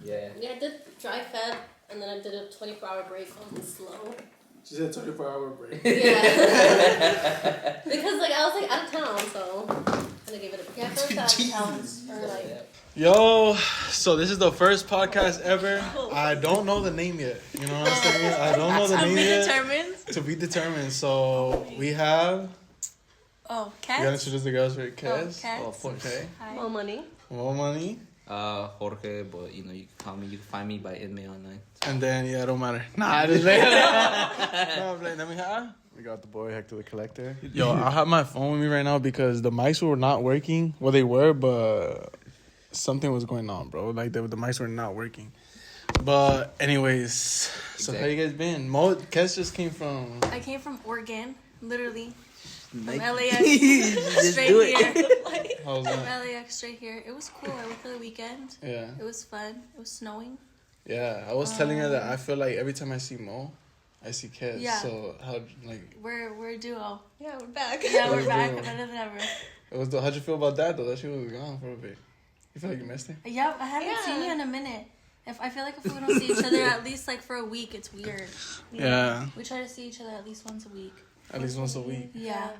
Yeah. Yeah, I did dry fed, and then I did a 24-hour break on slow. She said 24-hour break. Yeah. Because, like, I was, like, out of town, so I'm gonna give it a... Yeah, first out of town. Or, like... Yo, so this is the first podcast ever. I don't know the name yet. You know what I'm saying? I don't know the name yet. To be determined. So we have... Oh, Kes? You gotta introduce the girls for Kes. Kes. Okay. Hi. More money. More money. Jorge, but you know, you can find me by inmate online. And then, yeah, it don't matter. Nah, I just playing. No, I'm playing. Let me have. We got the boy Hector the Collector. Yo, I have my phone with me right now because the mics were not working. Well, they were, but something was going on, bro. Like, the mics were not working. But, anyways, so how you guys been? Kes just came from... I came from Oregon, literally. From Like, LAX straight here. How was From that? LAX straight here. It was cool. I went for the weekend. Yeah. It was fun. It was snowing. Yeah, I was telling her that I feel like every time I see Mo, I see Kes. Yeah. So, how, like... We're a duo. Yeah, we're back. Yeah, we're We're a back. duo. Better than ever. How'd you feel about that, though? That she was gone for a bit. You feel like you missed it? Yeah, I haven't seen you in a minute. I feel like if we don't see each other at least like for a week, it's weird. Yeah. We try to see each other at least once a week. At least once a week. Yeah.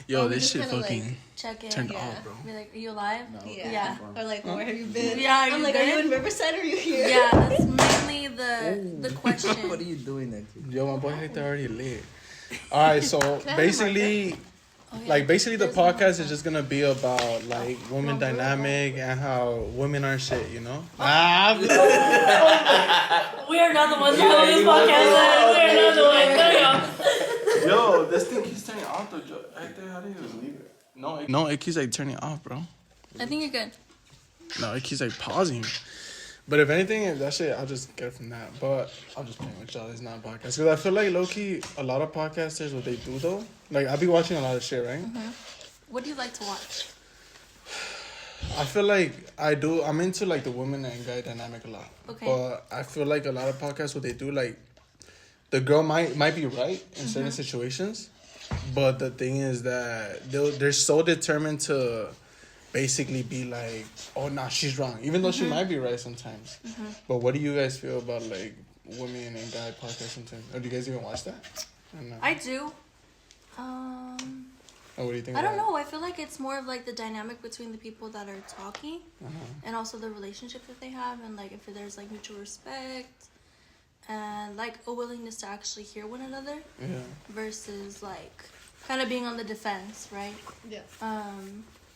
Yo, we this just shit kinda, fucking like, Check in. turned Yeah. off, bro. Be like, are you alive? No. Yeah. Or, like, where have you been? Yeah, are I'm you like, are you good? in Riverside or are you here? Yeah, that's mainly the question. What are you doing next? Yo, my boy Hector already lit. All right, so basically, Oh, yeah. basically the There's podcast no- is just gonna be about like women dynamic and how women are shit, you know? We are not the ones that have this podcast. We are not the ones. Yo, this thing keeps turning off though. Hector, how do you just leave it? No, it keeps like turning off, bro. I think you're good. No, it keeps like pausing. But if anything, that shit, I'll just get it from that. But I'm just playing with y'all. It's not a podcast. Because I feel like, low-key, a lot of podcasters, what they do, though, like, I be watching a lot of shit, right? Mm-hmm. What do you like to watch? I feel like I'm into, like, the woman and guy dynamic a lot. Okay. But I feel like a lot of podcasts, what they do, like, the girl might be right in certain situations. But the thing is that they're so determined to... basically be like, oh, nah, she's wrong. Even though she might be right sometimes. But what do you guys feel about, like, women and guy podcasts sometimes? Or do you guys even watch that? Or no? I do. Or what do you think I don't about know. I feel like it's more of like the dynamic between the people that are talking and also the relationship that they have, and like if there's like mutual respect and like a willingness to actually hear one another versus like kind of being on the defense, right? Yeah.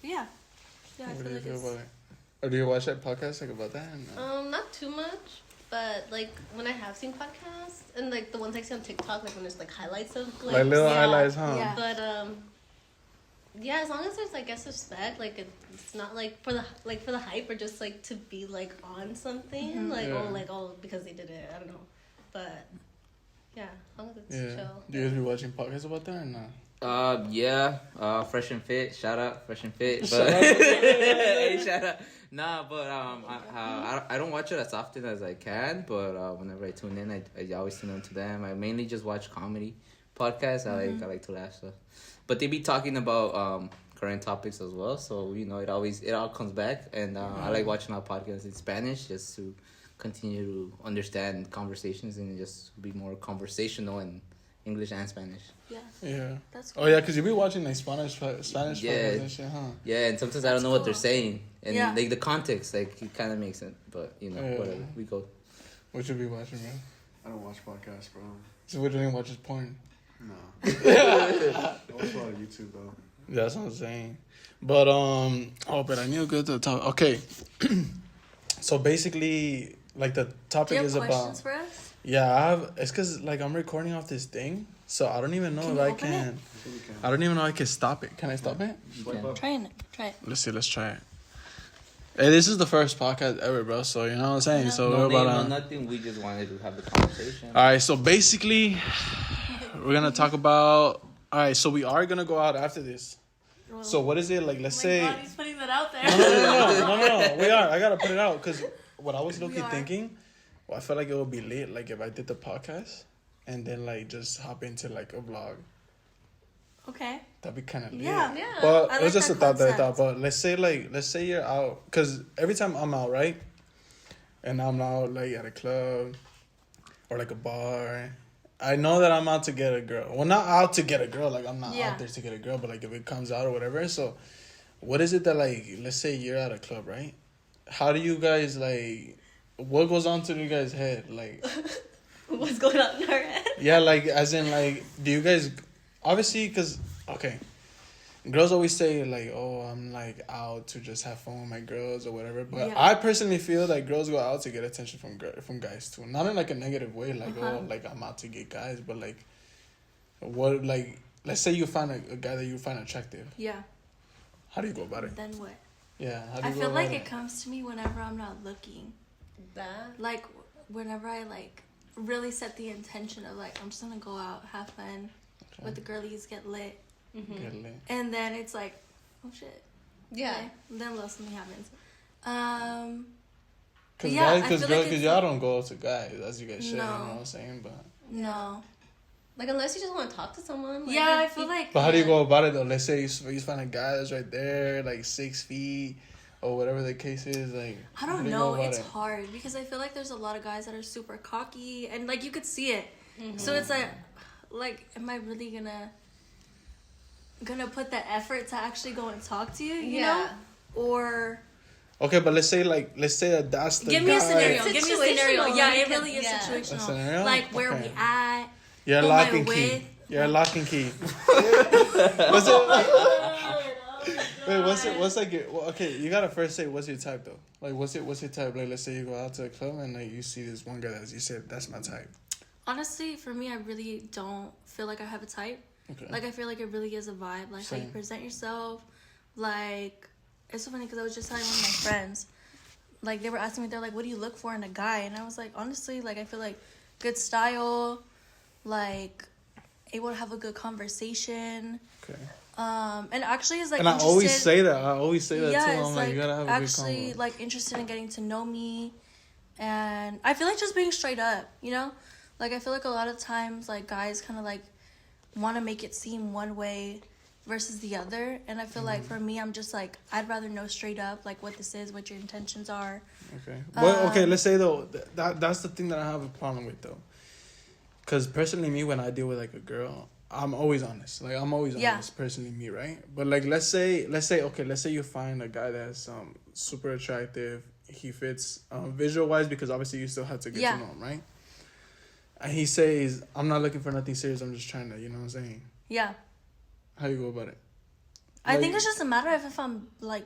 Yeah. Yeah, I What do feel you like feel it's... about it? Or do you watch that podcast, like, about that? No? Not too much, but like when I have seen podcasts and like the ones I see on TikTok, like when there's like highlights of Like little highlights, huh? Yeah. But yeah, as long as there's, I guess, respect, like it's not like for the hype or just like to be like on something, because they did it. I don't know, but yeah, as long as it's chill. Do you guys be watching podcasts about that or not? Fresh and Fit. Shout out, Fresh and Fit. But Shout out. hey, shout out. Nah, but I don't watch it as often as I can. But whenever I tune in, I always tune in to them. I mainly just watch comedy podcasts. I like to laugh. So, but they be talking about current topics as well. So you know, it all comes back. And I like watching our podcasts in Spanish just to continue to understand conversations and just be more conversational in English and Spanish. Yeah. That's cool. Oh, yeah, because you be watching, like, Spanish podcasts and shit, huh? Yeah, and sometimes I don't know what they're saying. And, like, the context, like, it kind of makes sense. But, you know, whatever. We go. What you be watching, bro? I don't watch podcasts, bro. So what do you watch is porn? No. I watch a lot of YouTube, though. That's what I'm saying. But, but I knew good to talk. Okay. So, basically, like, the topic is about... Do you have questions for us? Yeah, it's because, like, I'm recording off this thing, so I don't even know if I can... I don't even know if I can stop it. Can I stop it? Try it. Let's try it. Hey, this is the first podcast ever, bro, so you know what I'm saying? So No we're name, about no nothing. We just wanted to have the conversation. Alright, so basically, we're going to talk about... Alright, so we are going to go out after this. Well, So what is it? Like, let's say... God, he's putting that out there. No. We are. I got to put it out, because what I was looking are. thinking... Well, I feel like it would be lit, like, if I did the podcast and then, like, just hop into, like, a vlog. Okay. That'd be kind of lit. Yeah. But I it was like just that a thought that I concept. thought. But let's say you're out. Because every time I'm out, right? and I'm out like at a club or like a bar, I know that I'm out to get a girl. Well, not out to get a girl. Like, I'm not out there to get a girl, but like if it comes out or whatever. So, what is it that like? Let's say you're at a club, right? How do you guys like? What goes on through you guys' head, like? What's going on in our head? Yeah, like as in like, do you guys obviously because okay. Girls always say, like, oh, I'm, like, out to just have fun with my girls or whatever. But I personally feel like girls go out to get attention from guys, too. Not in, like, a negative way. Like, oh, like, I'm out to get guys. But, like, what, like, let's say you find a guy that you find attractive. Yeah. How do you go about it? Then what? Yeah, how do I you go feel about like it? it comes to me whenever I'm not looking. That? Like, whenever I, like, really set the intention of, like, I'm just gonna go out, have fun with the girlies, get lit. Get lit. And then it's like, oh shit. Yeah. Okay. Then something happens. Because y'all don't go to guys as you guys should, you know what I'm saying? But no. Like, unless you just want to talk to someone. Like, yeah, I feel like. But how do you go about it though? Let's say you find a guy that's right there, like 6 feet or whatever the case is. Like, I don't know. It's hard because I feel like there's a lot of guys that are super cocky and like you could see it. Mm-hmm. So it's like, am I really gonna put that effort to actually go and talk to you? You know, or. Okay, but let's say that that's the Give me a scenario. Yeah, it really is A situational. scenario? Like where we at. You're who lock am I and key. with? You're lock and key. What's it? Wait, what's like? Okay, you gotta first say what's your type though. Like, what's your type? Like, let's say you go out to a club and like you see this one guy that you said that's my type. Honestly, for me, I really don't feel like I have a type. Okay. Like, I feel like it really is a vibe. Like, how you present yourself. Like, it's so funny because I was just telling one of my friends. Like, they were asking me, they're like, what do you look for in a guy? And I was like, honestly, like, I feel like good style. Like, able to have a good conversation. Okay. And actually is like. And I always say that. Yeah, too. I'm like, you gotta have a good actually like interested in getting to know me, and I feel like just being straight up. You know, like I feel like a lot of times like guys kind of like want to make it seem one way versus the other, and I feel like for me, I'm just like I'd rather know straight up like what this is, what your intentions are. Okay. Well, okay. Let's say though that's the thing that I have a problem with though. Cause personally, me when I deal with like a girl, I'm always honest. Like I'm always honest. Personally, me, right? But like let's say you find a guy that's super attractive. He fits visual wise because obviously you still have to get to know him, right? And he says, "I'm not looking for nothing serious. I'm just trying to," you know what I'm saying? Yeah. How you go about it? I think it's just a matter of if I'm like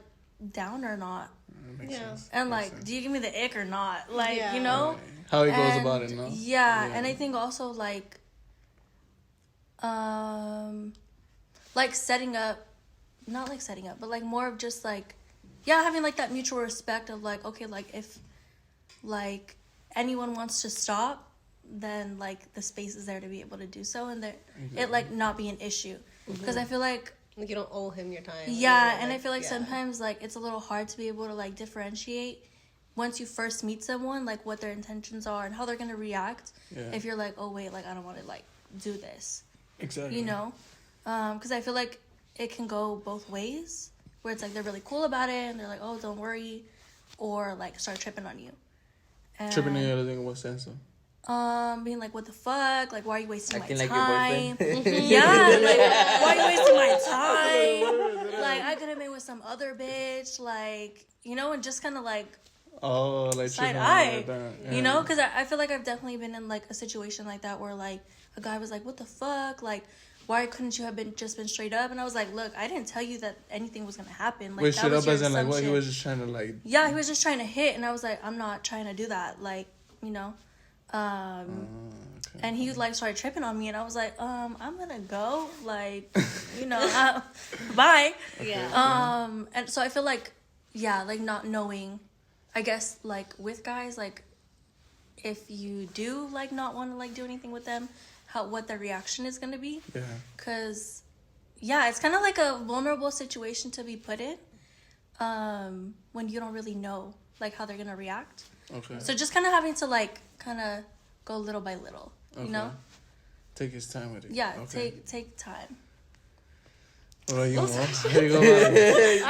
down or not. Makes sense. And like, do you give me the ick or not? Like, you know. Right. How he goes about it, no? Yeah, and I think also like setting up, not like setting up, but like more of just like, having like that mutual respect of like, okay, like if like anyone wants to stop, then like the space is there to be able to do so, and it like not be an issue, because I feel like you don't owe him your time. Yeah, and I feel like sometimes like it's a little hard to be able to like differentiate once you first meet someone, like what their intentions are and how they're gonna react. If you're like, oh wait, like I don't want to like do this. Exactly. You know, because I feel like it can go both ways, where it's like they're really cool about it and they're like, oh, don't worry, or like start tripping on you. And, tripping on you, in what sense? Being like, what the fuck? Like, why are you wasting my time? Like your boyfriend? Yeah, like, why are you wasting my time? Like, I could have been with some other bitch, like, you know, and just kind of like. Oh, like side eye, you know, because I feel like I've definitely been in like a situation like that where like a guy was like, "What the fuck? Like, why couldn't you have been straight up?" And I was like, "Look, I didn't tell you that anything was gonna happen. Like, straight up as in like what he was just trying to like." Yeah, he was just trying to hit, and I was like, "I'm not trying to do that." Like, you know, and he like started tripping on me, and I was like, I'm gonna go, like, you know, bye. Yeah. And so I feel like, like not knowing. I guess, like, with guys, like, if you do, like, not want to, like, do anything with them, what their reaction is going to be. Yeah. Because, it's kind of like a vulnerable situation to be put in when you don't really know, like, how they're going to react. Okay. So just kind of having to, like, kind of go little by little, you know? Take his time with it. Yeah, take time. What about you, Mo? How you go about it?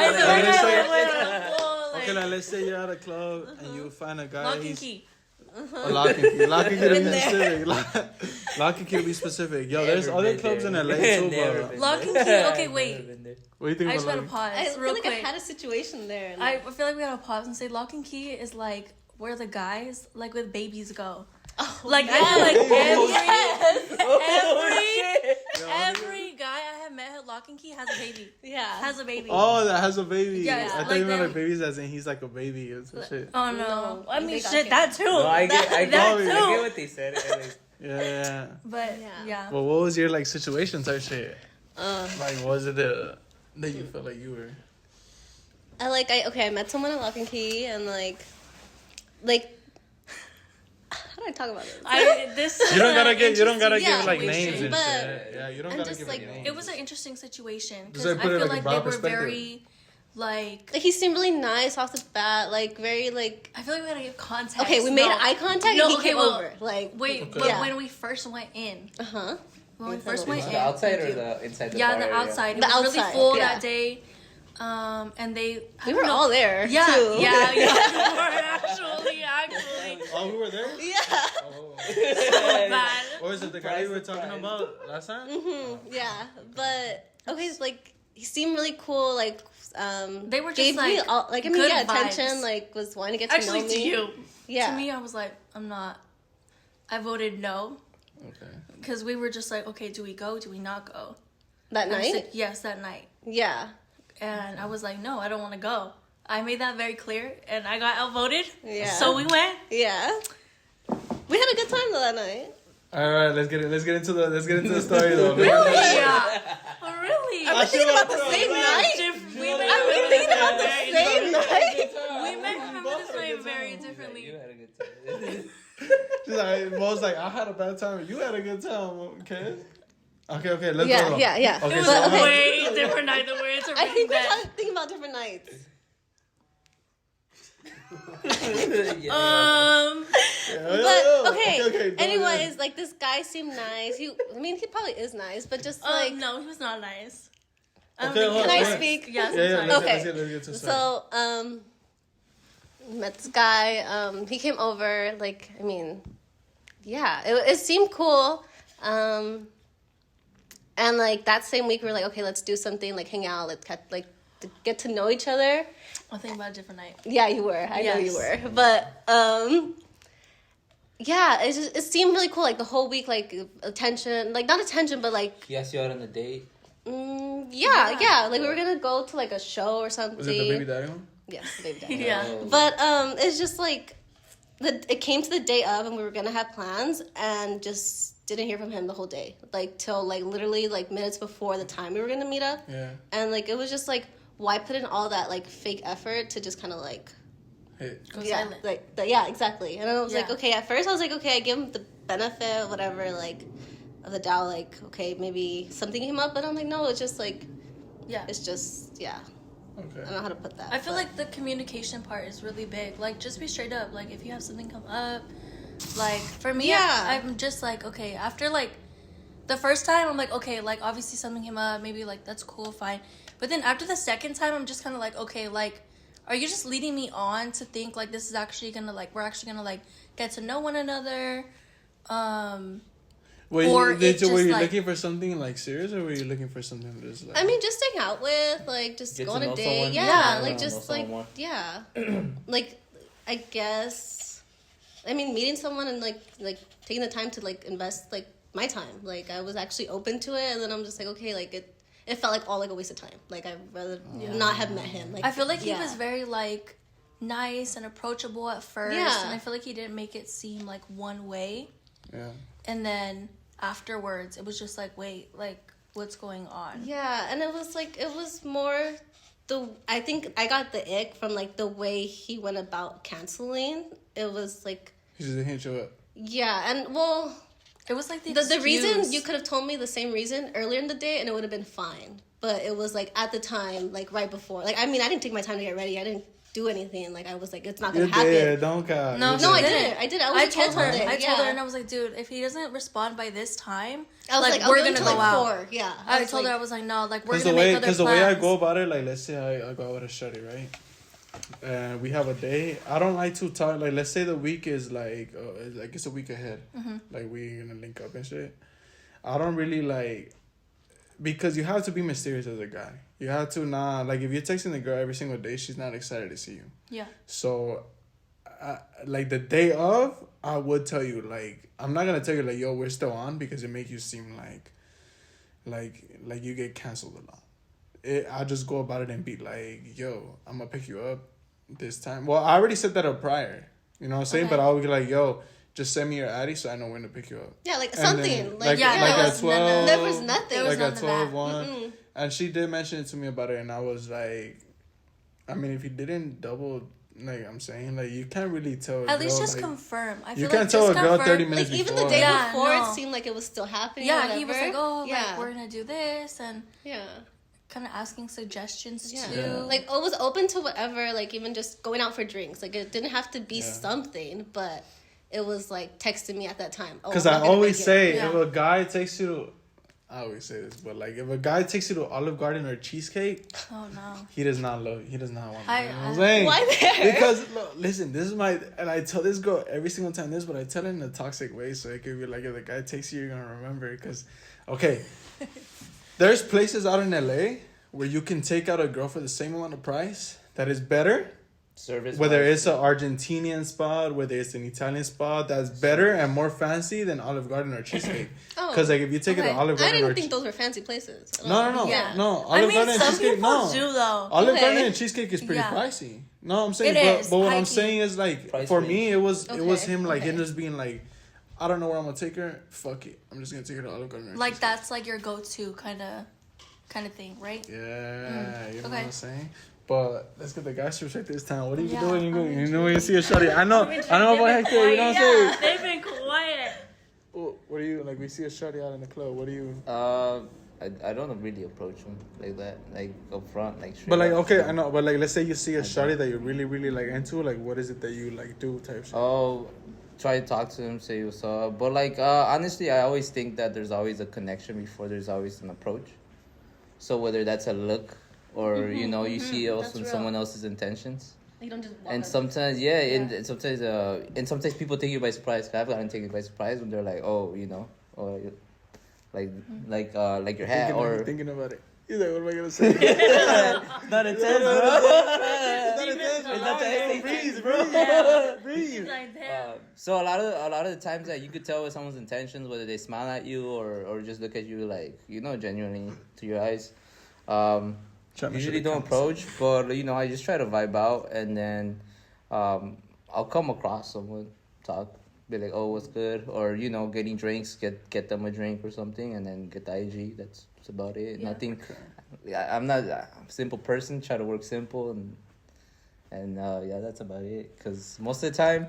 Okay, like let's say you're at a club and you find a guy. Lock and key. A lock and key. Lock and key to be specific. Lock and key to be specific. Yo, there's other clubs in LA too, bro. Lock and key. Okay, wait. What do you think I about just gotta lock? pause I feel real like quick. I had a situation there. And I feel like we gotta pause and say lock and key is like where the guys like with babies go. Like I feel like every guy I have met at Lock and Key has a baby. yeah. Has a baby. Oh, that has a baby. Yes, I thought like you meant them. like babies as in he's like a baby or some shit. Oh no. No, I mean they got shit, that too. No, I get that too. what they said. Yeah. But Yeah. yeah. Well, what was your like situation type shit? Uh, Like, what was it that you felt like you were? I met someone at Lock and Key and like how do I talk about this? You don't gotta give Yeah, like we names should, and but- shit. Yeah, you don't and gotta just, give like, like names. It was an interesting situation Just, because like, I put it, feel like, a like broad they were perspective. very like Like he seemed really nice off the bat, like very like. I feel like we gotta give context. Okay, we made eye contact No, and he okay, came well, over. Like Wait, Okay. but Yeah. when we first went in, when we Inside first the went The in, outside or the inside the bar the area? outside. It The was really outside, full yeah. that day, and they. we were all there. Yeah, too. yeah, we were actually. Oh, we were there. Yeah. Oh. So bad. Or is it the guy you were talking about last time? Yeah, but okay, it's like he seemed really cool. Like They were just, gave me like, all, like I mean, good yeah, vibes. attention. Like was wanting to get to Actually, know to me. you. Yeah. To me, I was like, I'm not. I voted no Okay. because we were just like, okay, do we go? Do we not go? That And I night. said yes that night, Yeah. and I was like, no, I don't want to go. I made that very clear, and I got outvoted. Yeah. So we went. Yeah. We had a good time though that night. All right, let's get into the story though. Really? Yeah. Really? Are we thinking about the same night? We Are we thinking about the same night? We may remember this way very differently. You had a good time. She's like, Mo's like, I had a bad time. You had a good time, okay? Okay, let's Yeah, go. yeah. Okay, It was so a I'm way different night than we're I think we're that. thinking about different nights. But okay. Anyways, like this guy seemed nice. He probably is nice, but just like No, he was not nice. Okay, hold can on, I wait. speak? Yes, Yeah, I'm let's sorry. Okay. get to the story. So met this guy. He came over. Like I mean, yeah, it seemed cool. And like that same week, we were like, okay, let's do something. Like hang out. Let's get to know each other. I'm thinking about a different night. Yeah, you were. I know you Yes. were. But yeah, it seemed really cool. Like the whole week, like attention, like not attention, but like He asked you out on a date. yeah. Like we were gonna go to like a show or something. Was it the baby daddy one? Yes, the baby daddy. Yeah. But it's just like it came to the day of, and we were gonna have plans, and just didn't hear from him the whole day. Like till like literally like minutes before the time we were gonna meet up. Yeah. And like it was just like, why put in all that like fake effort to just kind of like. Hey. Go Yeah, silent. like yeah, exactly. And I was like, Yeah. okay. At first, I was like, okay, I give him the benefit, whatever, like of the doubt. Like, okay, maybe something came up, but I'm like, no, it's just like, Yeah. it's just yeah. I Okay. don't know how to put that. I feel but- like the communication part is really big. Like, just be straight up. Like, if you have something come up, like, for me, Yeah. I'm just like, okay, after, like, the first time, I'm like, okay, like, obviously something came up. Maybe, like, that's cool, fine. But then after the second time, I'm just kind of like, okay, like, are you just leading me on to think, like, this is actually gonna, like, we're actually gonna, like, get to know one another? Were Or you, it just, were you like- looking for something like serious, or were you looking for something just like? I mean, just hang out with, like, just Get go to on a know date. someone. Yeah, Yeah. like, Know just, someone like, more. yeah. Like, I guess, I mean, meeting someone and, like, taking the time to, like, invest, like, my time. Like, I was actually open to it, and then I'm just like, okay, like, it felt like all, like, a waste of time. Like, I'd rather not have met him. Like, I feel like he yeah. was very, like, nice and approachable at first. Yeah. And I feel like he didn't make it seem, like, one way. Yeah. And then afterwards, it was just like, wait, like, what's going on? Yeah, and it was more I think I got the ick from like the way he went about canceling. It was like He just didn't show up. yeah, and well It was like the reason you could have told me the same reason earlier in the day and it would have been fine. But it was like at the time, like right before. Like I mean I didn't take my time to get ready. I didn't do anything. Like I was like, it's not gonna You happen. did, don't count. No, You No, I did. didn't. I did. I was I a told kid her. all day. I told her, Yeah. and I was like, dude, if he doesn't respond by this time, I was like, we're I'll give gonna him till, go like, out. 4. Yeah. I was told like, her, I was like, no, like we're Because gonna the way, make other because plans. the way I go about it, like let's say I go out with a shorty, right? and we have a day. I don't like to talk. Like, let's say the week is like it's a week ahead. Like, we're gonna link up and shit. I don't really like, because you have to be mysterious as a guy. You have to not, like, if you're texting the girl every single day, she's not excited to see you. Yeah. So, like, the day of, I would tell you, like, I'm not gonna tell you, like, yo, we're still on, because it make you seem like you get canceled a lot. I just go about it and be like, yo, I'm gonna pick you up this time. Well, I already set that up prior. You know what I'm saying? Okay. But I'll be like, yo, just send me your Addy so I know when to pick you up. Yeah, like And something. then, Like, yeah, like there at was 12. there was nothing. There was Like none at of 12, that. 1. And she did mention it to me about it, and I was like, I mean, if you didn't double, like, I'm saying, like, you can't really tell. At least girl, just like, confirm. I you feel can't like tell just a girl confirm. 30 minutes Like, even before. the day Yeah, before, no. it seemed like it was still happening. Yeah, he was whatever. like, oh, yeah. like, we're gonna do this, and Yeah. kind of asking suggestions Yeah. too. Yeah. Like, I was open to whatever, like, even just going out for drinks. Like, it didn't have to be something, but it was, like, texting me at that time. Because I'm I not gonna always make it. say, Yeah. if a guy takes you to, I always say this, but, like, if a guy takes you to Olive Garden or Cheesecake, Oh no. he does not love you. He does not want you. I- You know what I'm saying? Why there? Because, look, listen, this is my, and I tell this girl every single time this, but I tell it in a toxic way, so it could be like, if the guy takes you, you're going to remember it. Because, okay, there's places out in LA where you can take out a girl for the same amount of price that is better. Service. Whether it's an Argentinian spot, whether it's an Italian spot, that's better and more fancy than Olive Garden or Cheesecake. Oh. Because, like, if you take it to Okay. Olive I Garden didn't or think those were fancy places. no, Yeah. no. I Olive mean, Garden and some Cheesecake, people no. do though. Olive Okay. Garden and Cheesecake is pretty Yeah. pricey. No, I'm saying, It but, is, but what I'm high-key. saying is, like, Price for range. me, it was Okay, him, like, okay. him just being like, I don't know where I'm gonna take her. Fuck it, I'm just gonna take her to Olive Garden. Or Like Cheesecake. that's like your go-to kind of thing, right? Yeah, you know what Okay. I'm saying. But let's get the guys to check this time. What are you Yeah, doing? I'm You know when you see a shawty. I know about Hector. You know what I'm saying. They've been quiet. What do you like? We see a shawty out in the club. What do you? I don't really approach them like that, like up front, like. Straight But like, up. okay, I know. But like, let's say you see a shawty that you're really, really like into. Like, what is it that you like do? Type shit. Oh, try to talk to him, say what's up. But like, honestly, I always think that there's always a connection before there's always an approach. So whether that's a look or you see also That's in real. someone else's intentions. You don't just walk And up. sometimes, and sometimes people take you by surprise. I've gotten taken by surprise when they're like, oh, or like your hat or. Thinking about it. He's like, what am I gonna say? Not intense, bro. Breathe, bro. Breathe. Like that. So a lot of the times that you could tell with someone's intentions, whether they smile at you or just look at you like genuinely to your eyes. Usually don't approach, but I just try to vibe out, and then I'll come across someone, talk, be like, oh, what's good, or getting drinks, get them a drink or something, and then get the IG. That's about it. Yeah. Nothing. I'm not a simple person. Try to work simple and that's about it. Cause most of the time,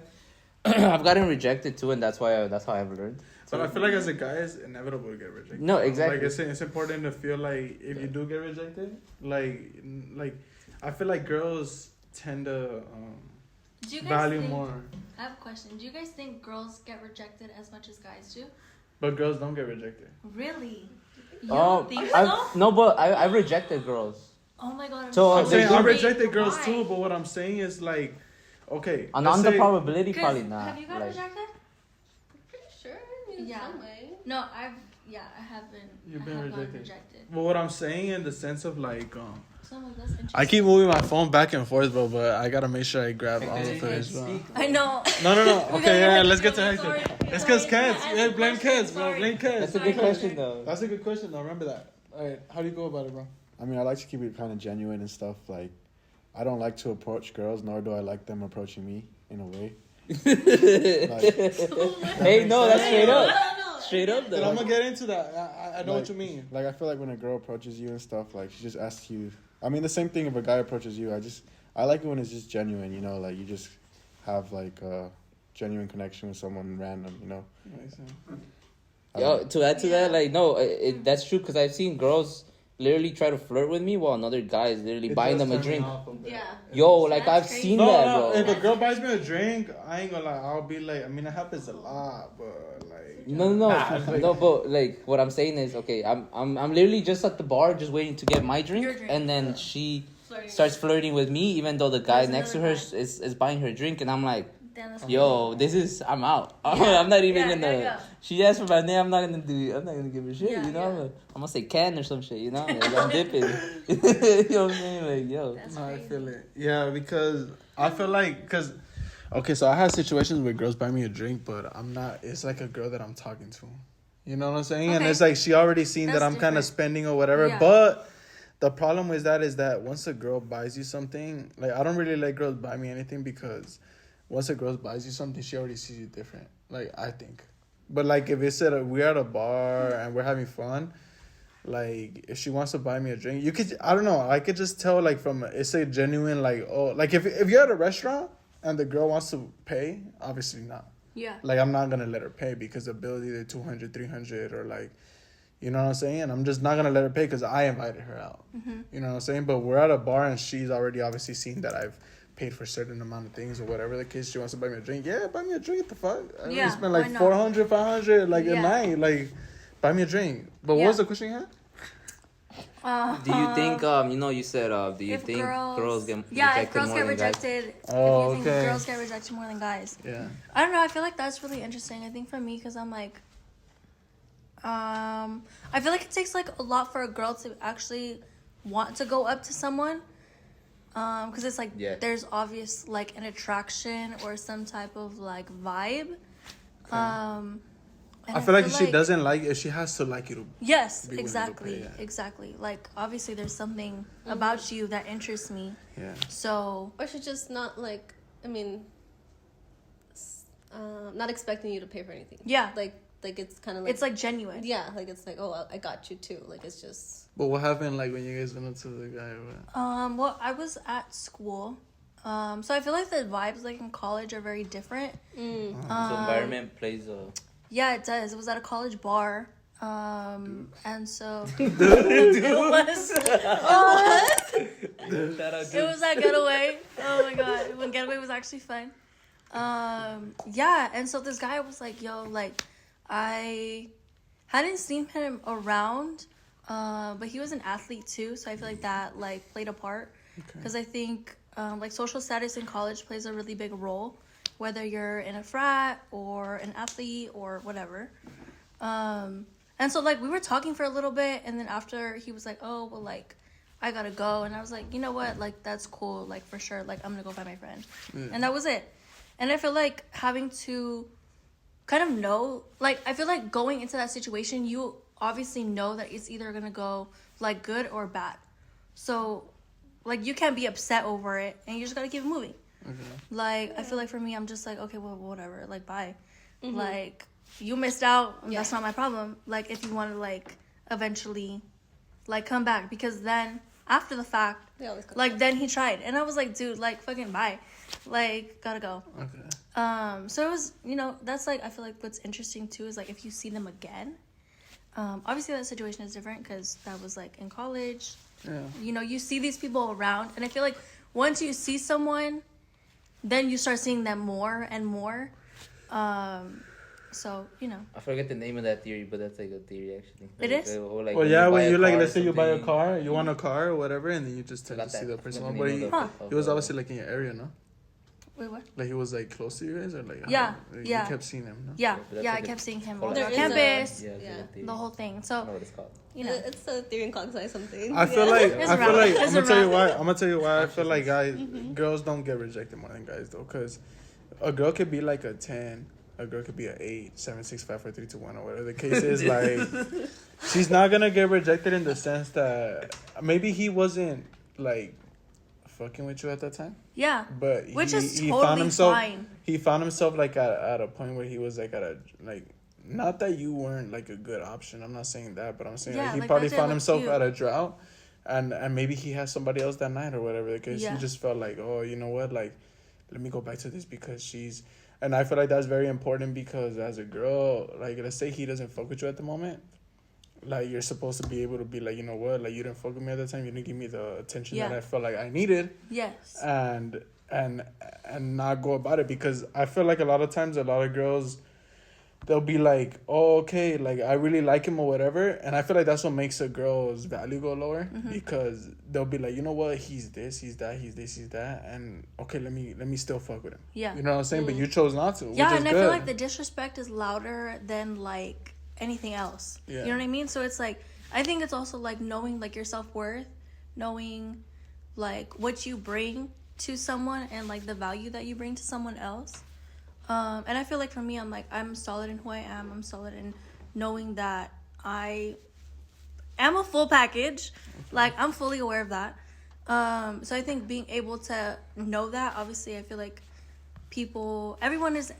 I've gotten rejected too, and that's how I've learned. But I feel like as a guy, it's inevitable to get rejected. No, exactly. Like it's important to feel like if you do get rejected, like I feel like girls tend to Do you guys value think, more, I have a question. Do you guys think girls get rejected as much as guys do? but girls don't get rejected. Really? You Oh, don't think so? I've rejected girls. Oh my god. So, I'm they saying do- I rejected girls Why? too, but what I'm saying is like, okay, On let's the say- probability, 'Cause probably not. Have you got Like, rejected? Pretty sure. In Yeah. some way. No, I haven't. You've I been have gotten rejected. rejected. But what I'm saying in the sense of like, So I'm like, that's interesting. I keep moving my phone back and forth, bro, but I gotta make sure I grab all the footage, bro. I know. No. Okay, yeah, let's get to Sorry, Hector. sorry. It's cause cats. Ask Yeah, the blame question, cats, bro. sorry. Blame cats. that's a good question though. That's a good question, though. Remember that. All right, how do you go about it, bro? I mean, I like to keep it kind of genuine and stuff. Like, I don't like to approach girls, nor do I like them approaching me in a way. Like, Hey, no, that's straight up. No. Straight up Then though. I'm gonna get into that. I know like, what you mean. Like, I feel like when a girl approaches you and stuff, like, she just asks you. I mean, the same thing if a guy approaches you. I like it when it's just genuine, like, you just have, like, a genuine connection with someone random, I Yo, don't- to add to that, like, no, that's true because I've seen girls literally try to flirt with me while another guy is literally buying them a drink. Yeah. Yo, like That's I've crazy. seen that, No. bro. If a girl buys me a drink, I ain't gonna lie. I'll be like, I mean, it happens a lot, but like. No, but like what I'm saying is, okay, I'm literally just at the bar, just waiting to get my drink, Your drink. and then she starts flirting with me, even though the guy There's next to her another is buying her drink, and I'm like, Damn, that's yo, I'm out. Yeah. I'm not even Yeah, gonna. yeah. She asked for my name. I'm not gonna give her shit. Yeah, you know, yeah. I'm gonna say Ken or some shit. You know, like, I'm dipping. You know what I'm saying? Like, yo. That's No, I crazy. feel it. Yeah, because I feel like, okay, so I had situations where girls buy me a drink, but I'm not, it's like a girl that I'm talking to. You know what I'm saying? And Okay. it's like she already seen that That's I'm kind of different. spending or whatever. Yeah. But the problem with that is that once a girl buys you something, like I don't really let girls buy me anything because once a girl buys you something, she already sees you different. Like, I think. But like if it's we're at a bar and we're having fun, like if she wants to buy me a drink, you could, I don't know, I could just tell like from it's a genuine like, oh, like if you're at a restaurant and the girl wants to pay, obviously not. Yeah. Like I'm not gonna let her pay because the bill is either 200, 300 or like, you know what I'm saying? I'm just not gonna let her pay because I invited her out. You know what I'm saying? But we're at a bar and she's already obviously seen that I've paid for a certain amount of things or whatever the case. She wants to buy me a drink. Yeah, buy me a drink. What the fuck? I Yeah, spent why like not? 400, 500 like a Yeah. night. Like, buy me a drink. But what Yeah. was the question you had? Do you think you said do you If think girls get yeah, rejected if girls more get than guys? rejected, Oh, if you think okay. girls get rejected more than guys, Yeah. I don't know. I feel like that's really interesting. I think for me, because I'm like, I feel like it takes like a lot for a girl to actually want to go up to someone, because it's like Yeah. there's obvious like an attraction or some type of like vibe. And I feel like if she doesn't like it, she has to like you to. Yes, be willing to exactly, pay, yeah. exactly. Like obviously, there's something about you that interests me. Yeah. So Or she's just not like, I mean, not expecting you to pay for anything. yeah, Like it's kind of like, it's like genuine. yeah, like it's like, oh, I got you too. Like it's just. But what happened like when you guys went up to the guy? Or what? Well, I was at school. So I feel like the vibes like in college are very different. So environment plays a. Yeah, it does. It was at a college bar. And so it was it was at Getaway. Oh my god. When Getaway was actually fun. Yeah, and so this guy was like, yo, like I hadn't seen him around, but he was an athlete too, so I feel like that like played a part. Because I think like social status in college plays a really big role, whether you're in a frat or an athlete or whatever. And so like we were talking for a little bit, and then after he was like, oh well, like I gotta go, and I was like, you know what, like that's cool, like for sure, like I'm gonna go find my friend. And that was it. And I feel like having to kind of know, like I feel like going into that situation, you obviously know that it's either gonna go like good or bad. So like you can't be upset over it, and you just gotta keep it moving. Like I feel like for me, I'm just like, okay, well, whatever, like bye. Like you missed out, and that's not my problem. Like if you want to like eventually like come back, because then after the fact, They always come like then he tried, and I was like, dude, like fucking bye, like gotta go. Okay. So it was, that's like I feel like what's interesting too is like if you see them again, obviously that situation is different because that was like in college. Yeah. You see these people around, and I feel like once you see someone, then you start seeing them more and more. So I forget the name of that theory, but that's like a theory actually. It is? Or, like, Well, yeah, when you like, buy a car let's say you buy a something- car, you want a car or whatever, and then you just tend to Forgot see that. that person. Forgot the But name of he was obviously like in your area, no? wait, what? Like he was like close to you guys, or like Yeah, you yeah. kept seeing him, no? Yeah, but that's yeah, I like a- kept seeing him There all is around a- campus, Yeah, it's like a theory. the whole thing. I don't So know what it's called. It's a theory in clock size something. I feel like It's I'm around. gonna tell you why. I'm gonna tell you why I feel like girls don't get rejected more than guys though, because a girl could be like a 10, a girl could be a 8, 7, 6, 5, 4, 3, 2, 1, or whatever the case is. Like she's not gonna get rejected in the sense that maybe he wasn't like fucking with you at that time, yeah, but which is he totally found himself. fine. He found himself like at a point where he was like at a like. Not that you weren't like a good option. I'm not saying that, but I'm saying Yeah, like, he like, probably that found did himself look cute. at a drought, and maybe he has somebody else that night or whatever. Because Yeah. he just felt like, oh, you know what, like, let me go back to this because she's. And I feel like that's very important because as a girl, like, let's say he doesn't fuck with you at the moment, like you're supposed to be able to be like, you know what, like you didn't fuck with me at the time. You didn't give me the attention that Yeah. I felt like I needed, Yes. and not go about it, because I feel like a lot of times a lot of girls they'll be like, oh, okay, like I really like him or whatever, and I feel like that's what makes a girl's value go lower because they'll be like, you know what, he's this, he's that, he's this, he's that, and okay, let me still fuck with him. Yeah. You know what I'm saying? But you chose not to. Yeah, which and is I good. feel like the disrespect is louder than like anything else. Yeah. You know what I mean? So it's like, I think it's also like knowing like your self-worth, knowing like what you bring to someone and like the value that you bring to someone else. And I feel like for me, I'm solid in who I am. I'm solid in knowing that I am a full package. Like, I'm fully aware of that. So I think being able to know that, obviously, I feel like everyone is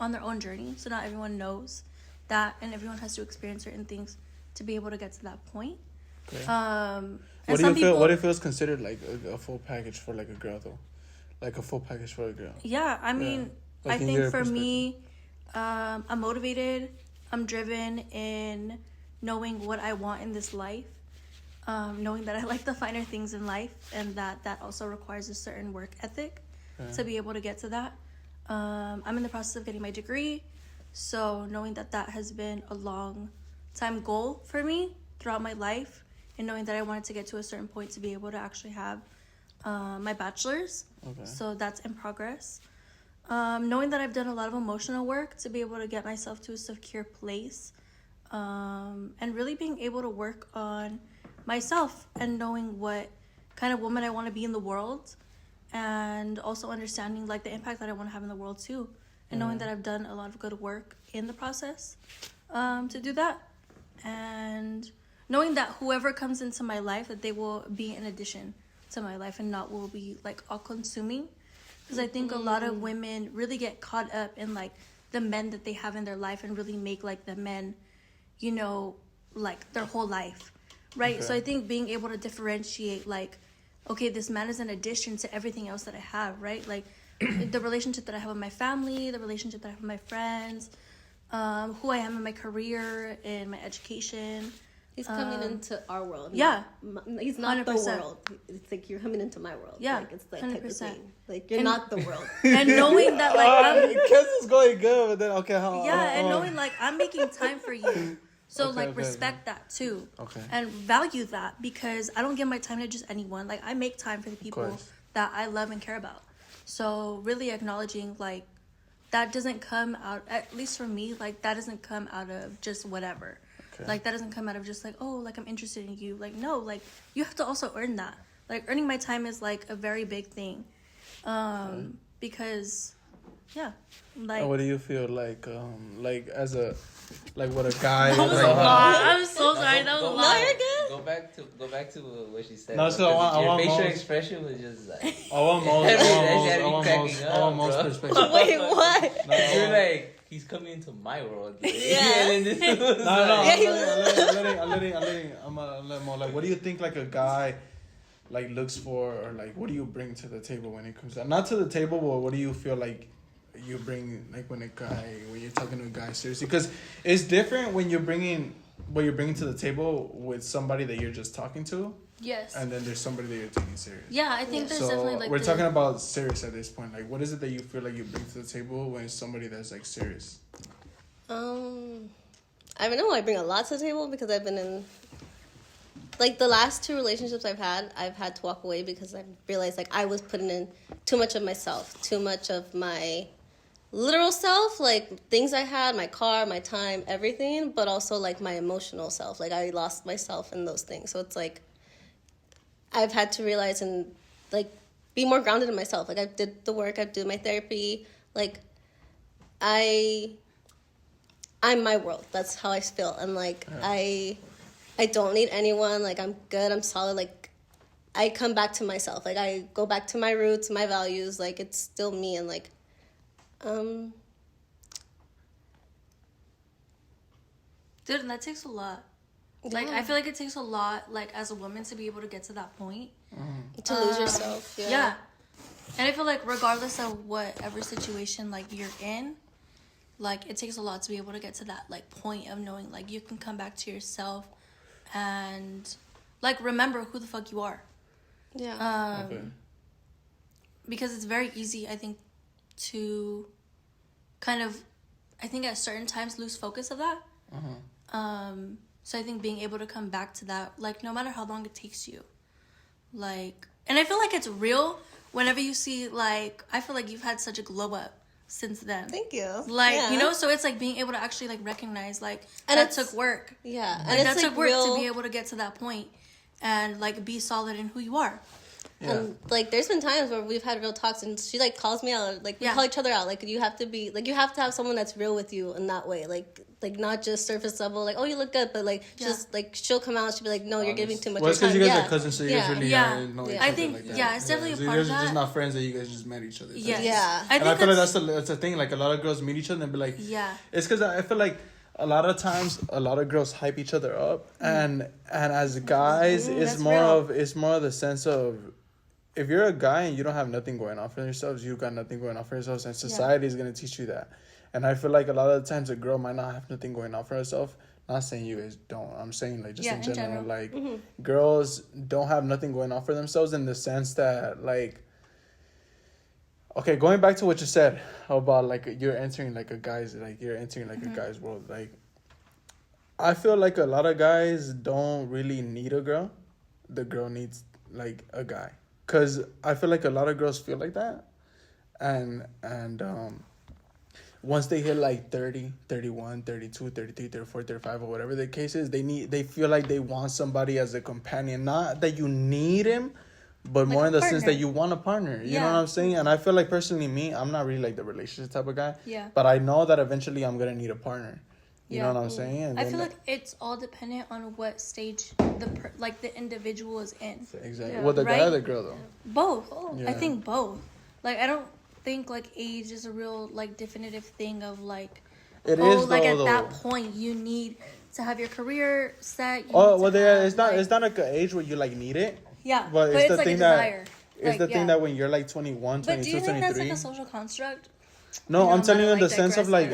on their own journey. So not everyone knows that, and everyone has to experience certain things to be able to get to that point. Okay. What do you feel? What do you feel is considered like a full package for like a girl though? Like a full package for a girl. Yeah, I mean, Yeah. Like I think for me, I'm motivated. I'm driven in knowing what I want in this life. Knowing that I like the finer things in life, and that also requires a certain work ethic to be able to get to that. I'm in the process of getting my degree, so knowing that has been a long time goal for me throughout my life, and knowing that I wanted to get to a certain point to be able to actually have my bachelor's. Okay. So that's in progress. Knowing that I've done a lot of emotional work to be able to get myself to a secure place, and really being able to work on myself and knowing what kind of woman I want to be in the world, and also understanding like the impact that I want to have in the world too, and knowing that I've done a lot of good work in the process to do that, and knowing that whoever comes into my life, that they will be an addition to my life and not will be like all consuming. Because I think a lot of women really get caught up in like the men that they have in their life and really make like the men, you know, like their whole life, right? Okay. So I think being able to differentiate like, okay, this man is an addition to everything else that I have, right? Like the relationship that I have with my family, the relationship that I have with my friends, who I am in my career, in my education. He's coming into our world. Yeah. He's not 100%. the world. It's like you're coming into my world. Yeah, Like, it's that type of 100%. thing. Like, you're not the world. And knowing that like Kes is going good, but then okay, and knowing like I'm making time for you, so Okay, like okay, respect that too, Okay. and value that, because I don't give my time to just anyone. Like I make time for the people course. that I love and care about. So really acknowledging like that doesn't come out, at least for me, like that doesn't come out of just whatever. Okay. Like that doesn't come out of just like, oh, like I'm interested in you. Like no, like you have to also earn that. Like earning my time is like a very big thing, because yeah, like. What do you feel like as a what a guy? That was a lot. I'm so sorry. That was a lot. No, you're good. Go back to what she said. No, so I your want facial most- expression was just like I want most perspective. Wait, what? you're like, he's coming into my world. Like, Yeah. and then this was No, like, I'm gonna let more. Like, what do you think like a guy like looks for, or like what do you bring to the table when it comes down? Not to the table, but what do you feel like you bring, like when you're talking to a guy seriously? Because it's different when you're bringing what you're bringing to the table with somebody that you're just talking to, Yes. and then there's somebody that you're taking serious. Yeah, I think there's So definitely like we're talking about serious at this point. Like, what is it that you feel like you bring to the table when it's somebody that's like serious? I don't know. I bring a lot to the table because I've been in, like, the last 2 relationships I've had to walk away because I realized, like, I was putting in too much of myself, too much of my literal self, like, things I had, my car, my time, everything, but also, like, my emotional self. Like, I lost myself in those things. So it's, like, I've had to realize and, like, be more grounded in myself. Like, I did the work, I did my therapy. Like, I'm my world. That's how I feel. And, like, I don't need anyone. Like, I'm good. I'm solid. Like, I come back to myself. Like, I go back to my roots, my values. Like, it's still me. And, like, Dude, and that takes a lot. Like, yeah. I feel like it takes a lot, like, as a woman to be able to get to that point. To lose yourself. Yeah. And I feel like regardless of whatever situation, like, you're in, like, it takes a lot to be able to get to that, like, point of knowing, like, you can come back to yourself and, like, remember who the fuck you are. Yeah. Okay. Because it's very easy, I think, to kind of I think at certain times lose focus of that. So I think being able to come back to that, like, no matter how long it takes you, like, and I feel like it's real whenever you see, like, I feel like you've had such a glow up since then. Thank you. Like, you know, so it's like being able to actually like recognize, like, and that took work. Yeah, Like, and it's that like took work real... to be able to get to that point and like be solid in who you are. Yeah. And like, there's been times where we've had real talks, and she like calls me out. Like, we call each other out. Like, you have to be like, you have to have someone that's real with you in that way. Like not just surface level. Like, oh, you look good, but like just like she'll come out. She'll be like, no, you're giving too much. Well, it's because you guys are cousins, so you guys really know each I other think like that. it's definitely So a part you of guys are that. just not friends that you guys just met each other. Yeah. I feel like that's a thing. Like, a lot of girls meet each other and be like, it's because I feel like a lot of times a lot of girls hype each other up, and as guys, it's more of the sense of, if you're a guy and you don't have nothing going on for yourselves, you got nothing going on for yourselves, and society is going to teach you that. And I feel like a lot of the times a girl might not have nothing going on for herself. Not saying you guys don't. I'm saying, like, just in general. Like, girls don't have nothing going on for themselves in the sense that, like, okay, going back to what you said about, like, you're entering, like, a guy's world. Like, I feel like a lot of guys don't really need a girl. The girl needs, like, a guy. Because I feel like a lot of girls feel like that. And once they hit like 30, 31, 32, 33, 34, 35, or whatever the case is, they feel like they want somebody as a companion. Not that you need him, but like more in the sense that you want a partner. You know what I'm saying? And I feel like, personally, me, I'm not really like the relationship type of guy. Yeah. But I know that eventually I'm going to need a partner. You know what I'm saying? And I feel like it's all dependent on what stage the individual is in. Exactly. Well, the guy or the girl, though? Both. Yeah. I think both. Like, I don't think like age is a real like definitive thing of like, it is like though, at that point you need to have your career set. It's not like an age where you like need it. Yeah, but it's the like thing a desire. It's the thing that when you're like 21, 22, 23. But do you think that's like a social construct? No, I'm telling you in the sense of like,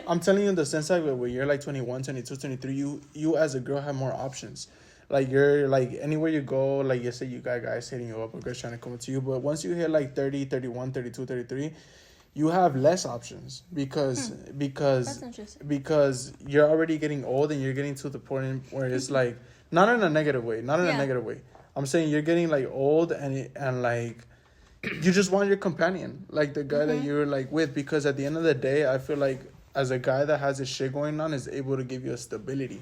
I'm telling you in the sense of when you're like 21, 22, 23, you as a girl have more options. Like, you're like, anywhere you go, like, you say you got guys hitting you up or girls trying to come to you, but once you hit like 30, 31, 32, 33, you have less options because you're already getting old and you're getting to the point where it's like, not in a negative way. I'm saying you're getting like old and like, you just want your companion, like the guy that you're like with, because at the end of the day, I feel like as a guy that has his shit going on is able to give you a stability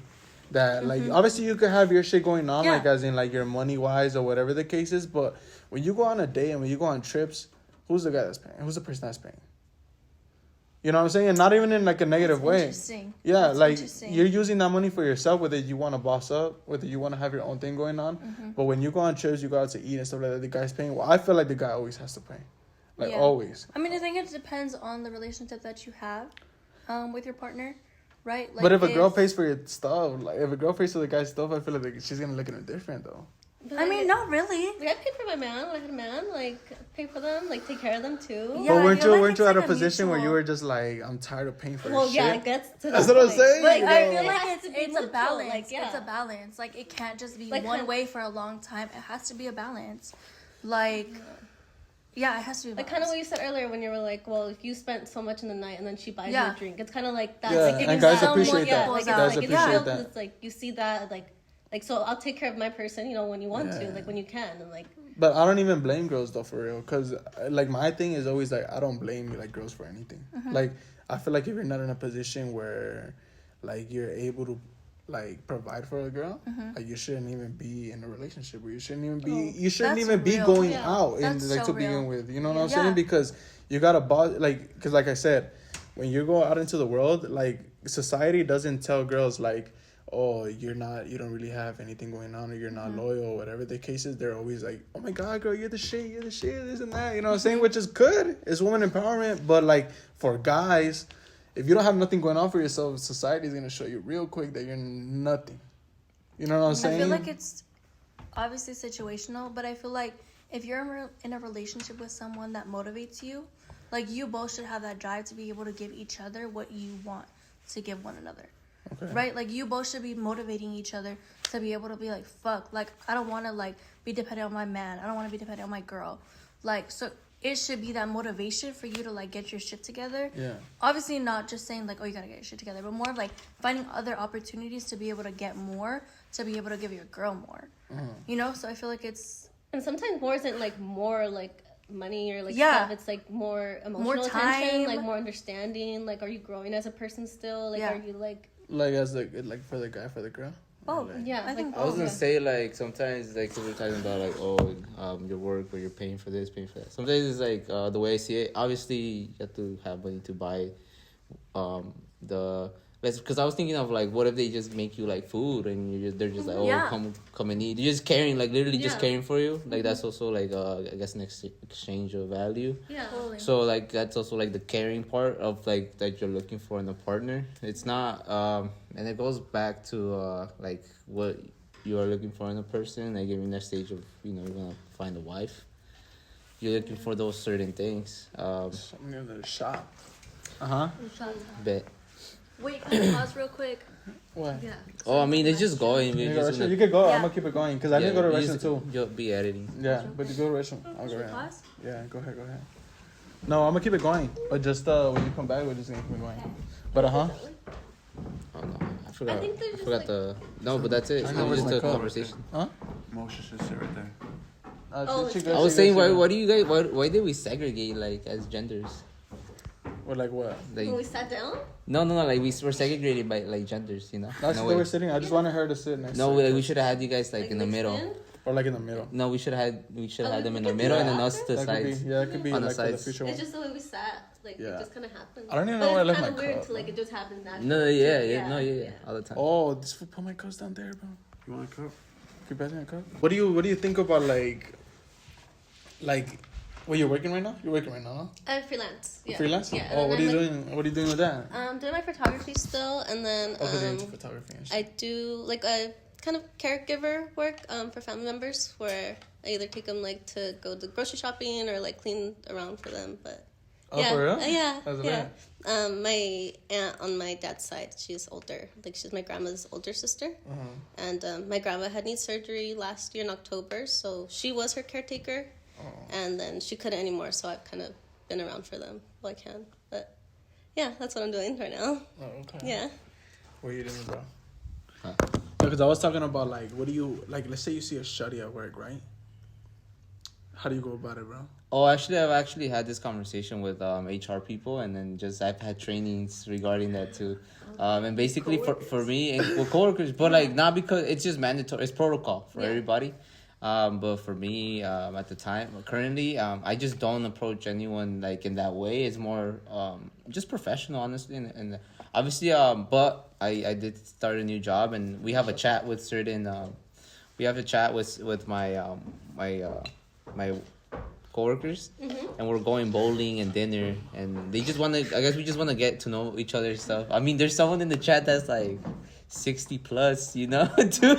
that like, obviously you could have your shit going on, like as in like your money wise or whatever the case is, but when you go on a date and when you go on trips, who's the guy that's paying? Who's the person that's paying? You know what I'm saying? And not even in like a negative way. Interesting. Yeah, that's like you're using that money for yourself, whether you want to boss up, whether you want to have your own thing going on. But when you go on trips, you go out to eat and stuff like that, the guy's paying. Well, I feel like the guy always has to pay. Like, always. I mean, I think it depends on the relationship that you have with your partner, right? Like, but if a girl pays for your stuff, like if a girl pays for the guy's stuff, I feel like she's going to look at it different, though. But I mean, not really. Like, I paid for my man. I had a man. Like, pay for them. Like, take care of them too. Yeah, but weren't you at a position where you were just like, I'm tired of paying for this shit? Well, yeah, that's what I'm saying. But I feel like it's a balance. Like, it's a balance. Like, it can't just be like, one way for a long time. It has to be a balance. Like, yeah, it has to be a balance. Like, kind of what you said earlier when you were like, well, if you spent so much in the night and then she buys you a drink, it's kind of like that. Yeah, like, and guys appreciate that. Like, guys appreciate that. It's like, you see that, like, so I'll take care of my person, you know, when you want to, like, when you can, and like. But I don't even blame girls though, for real, because like my thing is always like, I don't blame like girls for anything. Like, I feel like if you're not in a position where like you're able to like provide for a girl, like you shouldn't even be in a relationship, or you shouldn't even be going out and like to begin with. You know what I'm saying? Because you gotta like, because like I said, when you go out into the world, like society doesn't tell girls like, oh, you don't really have anything going on, or you're not loyal, or whatever the case is. They're always like, oh my God, girl, you're the shit, this and that. You know what I'm saying? Which is good. It's woman empowerment. But like for guys, if you don't have nothing going on for yourself, society is going to show you real quick that you're nothing. You know what I'm saying? I feel like it's obviously situational, but I feel like if you're in a relationship with someone that motivates you, like you both should have that drive to be able to give each other what you want to give one another. Okay. Right? Like, you both should be motivating each other to be able to be like, fuck, like, I don't want to, like, be dependent on my man. I don't want to be dependent on my girl. Like, so it should be that motivation for you to like get your shit together. Yeah. Obviously not just saying like, oh, you gotta get your shit together, but more of like finding other opportunities to be able to get more, to be able to give your girl more. You know, so I feel like it's, and sometimes more isn't like more like money or like Yeah. stuff. It's like more emotional More attention, time. like more understanding. Like, are you growing as a person still? Like, Yeah. are you like Like as like for the guy, for the girl. both. yeah? I think I was both. gonna say like sometimes like 'cause we're talking about like your work or you're paying for this, paying for that. Sometimes it's like the way I see it. Obviously, you have to have money to buy the. Because I was thinking of like, what if they just make you like food and they're just like, oh, Yeah. come and eat. You're just caring, like literally just Yeah. caring for you. Like that's also like I guess an exchange of value. Yeah. Totally. So like that's also like the caring part of like that you're looking for in a partner. It's not and it goes back to like what you are looking for in a person. Like in that stage of you're gonna find a wife. You're looking for those certain things. I'm near the shop. Bet. Wait, can you pause real quick? What? Yeah. Oh, I mean it's just going. You, We're go, just gonna, you could go. Yeah. I'm gonna keep it going because I need to go to you restroom just- too. You'll be editing. Yeah, but you go to restroom. I'll go Should we right now. pause? Yeah, go ahead. No, I'm gonna keep it going. But just when you come back, we're just gonna keep it going. But Oh no, I forgot. I think they're just, forgot like- the. No, but that's it. I It's know, where's just my a cup? conversation. Motion should sit right there. Oh, she it's- good, I was she saying, good, she why good. do you guys? Why did we segregate like as genders? Or like what? When we Like sat down, no, like we were segregated by like genders, you know. That's No they way. were sitting. I just wanted her to sit next. No, to like we should have had you guys like in the mixed middle. in. or like in the middle. No, we should have had them in the we could middle do and then that us the That could sides. be. Yeah, that could be On the like for the sides. future one. It's just the way we sat. Like Yeah. it just kind of happened. I don't even But know where I it's left kinda my weird cup, to like bro. it just happens naturally. No, yeah, all the time. Oh, this fool put my cups down there, bro. You want a cup? Can you pass me a cup? What do you think about like? Well, you're working right now. You're working right now, no? I'm freelance. Yeah. Freelance? Yeah. Oh, and what are then you I'm, doing? What are you doing with that? doing my photography still, and then Okay, they're into photography and shit. I do like a kind of caregiver work for family members where I either take them like to go to grocery shopping or like clean around for them. But Oh, yeah, for real? yeah, How's it yeah. My aunt on my dad's side, she's older. Like she's my grandma's older sister, and my grandma had knee surgery last year in October, so she was her caretaker, and then she couldn't anymore. So I've kind of been around for them while I can. But yeah, that's what I'm doing right now. Oh, okay. Yeah. What are you doing, bro? Huh? Because I was talking about like, what do you like? Let's say you see a shawty at work, right? How do you go about it, bro? Oh, actually, I've actually had this conversation with HR people, and then just I've had trainings regarding that too. And basically for me and with coworkers, but like not because it's just mandatory. It's protocol for everybody. But for me, at the time, currently, I just don't approach anyone like in that way. It's more just professional, honestly, and obviously, but I did start a new job, and we have a chat with certain. We have a chat with my my coworkers, and we're going bowling and dinner, and they just want to. I guess we just want to get to know each other's stuff. I mean, there's someone in the chat that's like 60 plus, you know, too.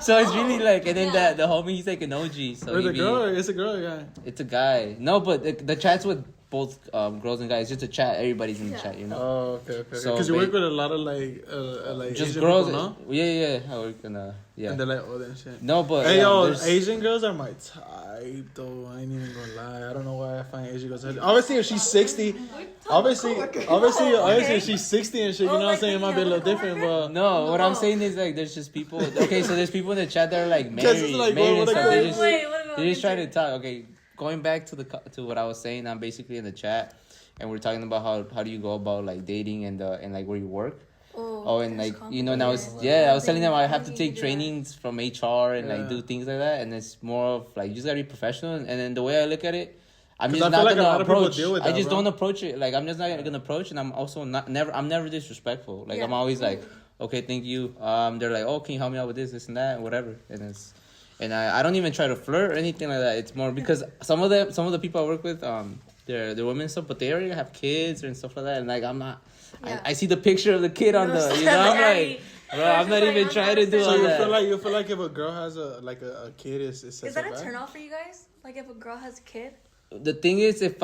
So it's really like, and then the homie, he's like an OG. So It's a girl. It's a girl, guy. It's a guy. No, but the chat's with both girls and guys. It's just a chat. Everybody's in the chat, you know. Oh, okay. So Because you work with a lot of like Just Asian girls. people, no? Yeah. I work in yeah. And they're like, oh, that shit. No, but Hey, yo, there's- Asian girls are my type, though. I ain't even gonna lie. I don't know why I find Asian girls. Obviously, if she's 60, obviously, if she's 60 and shit, you know what I'm saying? It might be a little different, but No, what I'm saying is like there's just people. Okay, so there's people in the chat that are like Just married, like, married and what stuff. are They they just what they just try to talk. Okay, going back to what I was saying, I'm basically in the chat, and we're talking about how do you go about like dating and like where you work. Oh, and like you know, and I was telling them I have to take trainings from HR and like do things like that, and it's more of like you just gotta be professional. And then the way I look at it, I'm 'Cause just I feel not like a lot gonna of people approach. deal with I that, just bro. don't approach it. Like I'm just not gonna approach, and I'm also I'm never disrespectful. Like I'm always like, okay, thank you. They're like, oh, can you help me out with this and that, whatever. And I don't even try to flirt or anything like that. It's more because some of the people I work with, they're women and stuff, but they already have kids and stuff like that. And like I'm not. Yeah. I see the picture of the kid on the, you know, I'm like, bro, I'm not even trying to do so all you that. feel like if a girl has a kid, it sets Is that her a back? turn off for you guys? Like if a girl has a kid? The thing is, if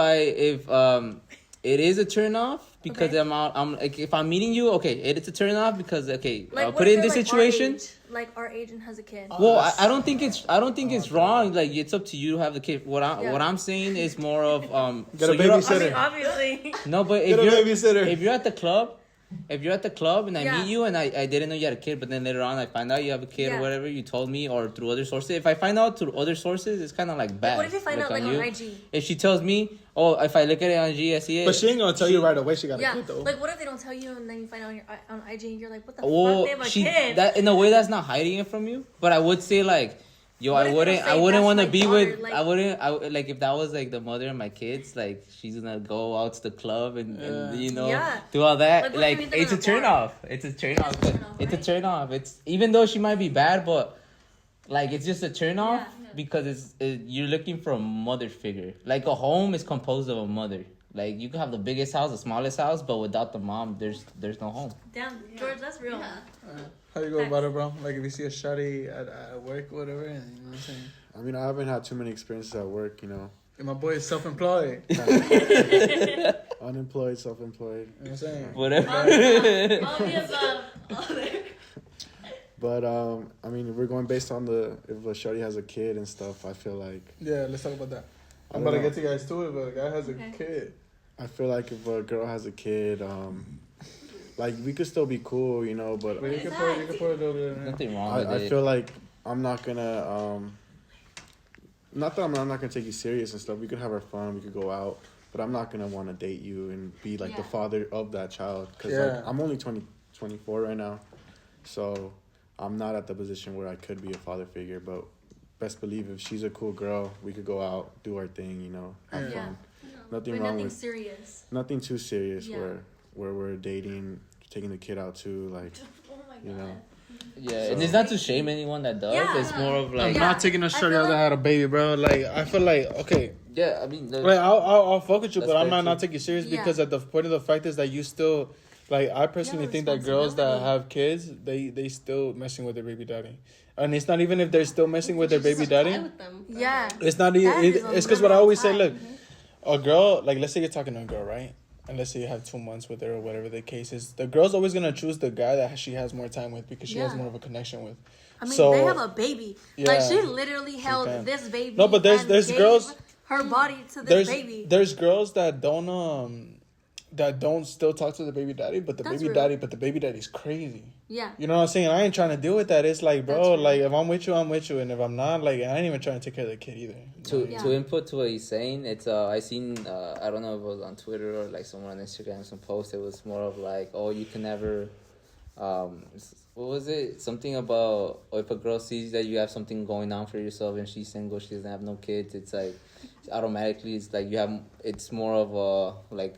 it is a turn off because Okay. I'm like, if I'm meeting you, okay, it's a turn off because, okay, Like, what put it if in this they're, situation. like our age and has a kid. Well, I don't think it's wrong. Like, it's up to you to have the kid. What I'm saying is more of Get a you're- babysitter. Obviously. No, but Get a babysitter. if you're at the club, and I Yeah. meet you and I didn't know you had a kid, but then later on I find out you have a kid or Yeah. whatever, you told me, or through other sources. If I find out through other sources, it's kind of like bad. What if you find out like on you. IG? If she tells me, oh, if I look at it on IG, I see it. But she ain't gonna tell you right away she got a Yeah. kid though. Like what if they don't tell you and then you find out on IG and you're like, what the Well, fuck? They have a kid. that in a way that's not hiding it from you. But I would say like, yo, What I if wouldn't they say want to that's be my with. daughter, like- Like if that was like the mother of my kids, like she's gonna go out to the club and you know Yeah. do all that. Like, what if Like you meet them it's a in a turn bar? off. It's a turn off. turn off, It's a right? turn off. It's even though she might be bad, but like it's just a turn off Yeah. because you're looking for a mother figure. Like a home is composed of a mother. Like you can have the biggest house, the smallest house, but without the mom, there's no home. Damn, George, that's real. Yeah. How you go about it, bro? Like if you see a shawty at work or whatever, and you know what I'm saying? I mean, I haven't had too many experiences at work, you know. And my boy is self-employed. Unemployed, self-employed. You know what I'm saying? Whatever. All the above. All there. But I mean, if we're going based on if a shawty has a kid and stuff, I feel like Yeah, let's talk about that. I I'm don't about to know. get you guys to it, but a guy has a Okay. kid. I feel like if a girl has a kid, like we could still be cool, you know. But But you can put it over there. Man. Nothing wrong with I it. feel like I'm not gonna not that I'm not gonna take you serious and stuff. We could have our fun, we could go out, but I'm not gonna want to date you and be like the Yeah. father of that child because Yeah. like I'm only 24 right now, so I'm not at the position where I could be a father figure. But best believe if she's a cool girl, we could go out, do our thing, you know, have Yeah. fun. Nothing But wrong nothing with serious. nothing too serious Yeah. where we're dating, taking the kid out too, like Oh my god. you know. Yeah, So- and it's not to shame anyone that does. Yeah. It's more of I'm like, Yeah. not taking a I shorty feel out that like- had a baby, bro. Like I feel like okay, yeah. I mean, like I'll fuck with you, That's but I'm fair not too. taking you serious Yeah. because at the point of the fact is that you still, like I personally a think that girls that responsibility. have kids, they still messing with their baby daddy, and it's not even if they're still messing with their Just baby apply daddy. with them. Yeah. It's not That even. is It's because what I unlimited always say. time. Look, a girl, like let's say you're talking to a girl, right? And let's say you have 2 months with her or whatever the case is. The girl's always gonna choose the guy that she has more time with because she has Yeah. more of a connection with. I mean, So- they have a baby. Yeah. Like she literally held can. this baby. No, but there's and girls- gave her body to this baby. There's girls that don't still talk to the baby daddy, but the That's baby real. daddy's crazy. Yeah. You know what I'm saying? I ain't trying to deal with that. It's like, bro, That's real. like if I'm with you, I'm with you, and if I'm not, like I ain't even trying to take care of the kid either. to Yeah. to input to what he's saying, it's I seen I don't know if it was on Twitter or like someone on Instagram some post. It was more of like, oh, you can never, what was it? Something about, oh, if a girl sees that you have something going on for yourself and she's single, she doesn't have no kids. It's like automatically it's like you have. It's more of a like.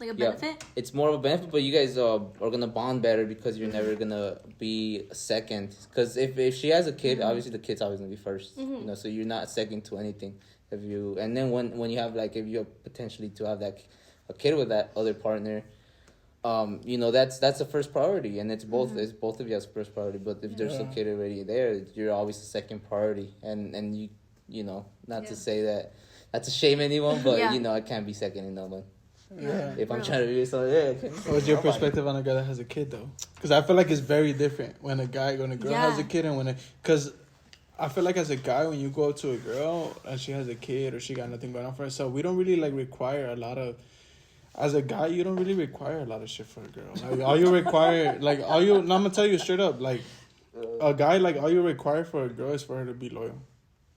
Like a Yeah, benefit. it's more of a benefit, but you guys are gonna bond better because you're never gonna be second. Because if she has a kid, obviously the kid's always gonna be 1st. You know, so you're not second to anything. If you and then when you have like if you're potentially to have that a kid with that other partner, you know that's the first priority, and it's both of you as first priority. But if there's a Yeah. kid already there, you're always the second priority, and you know not to say that not to shame anyone, but Yeah. you know I can't be second in no one. Yeah. If I'm Real. trying to be so, yeah. What's your perspective on a girl that has a kid though? Because I feel like it's very different when a girl has a Yeah. kid and because I feel like as a guy when you go up to a girl and she has a kid or she got nothing going on for herself, we don't really like require a lot of. As a guy, you don't really require a lot of shit for a girl. Like all you require, like all you. No, I'm gonna tell you straight up, like a guy, like all you require for a girl is for her to be loyal.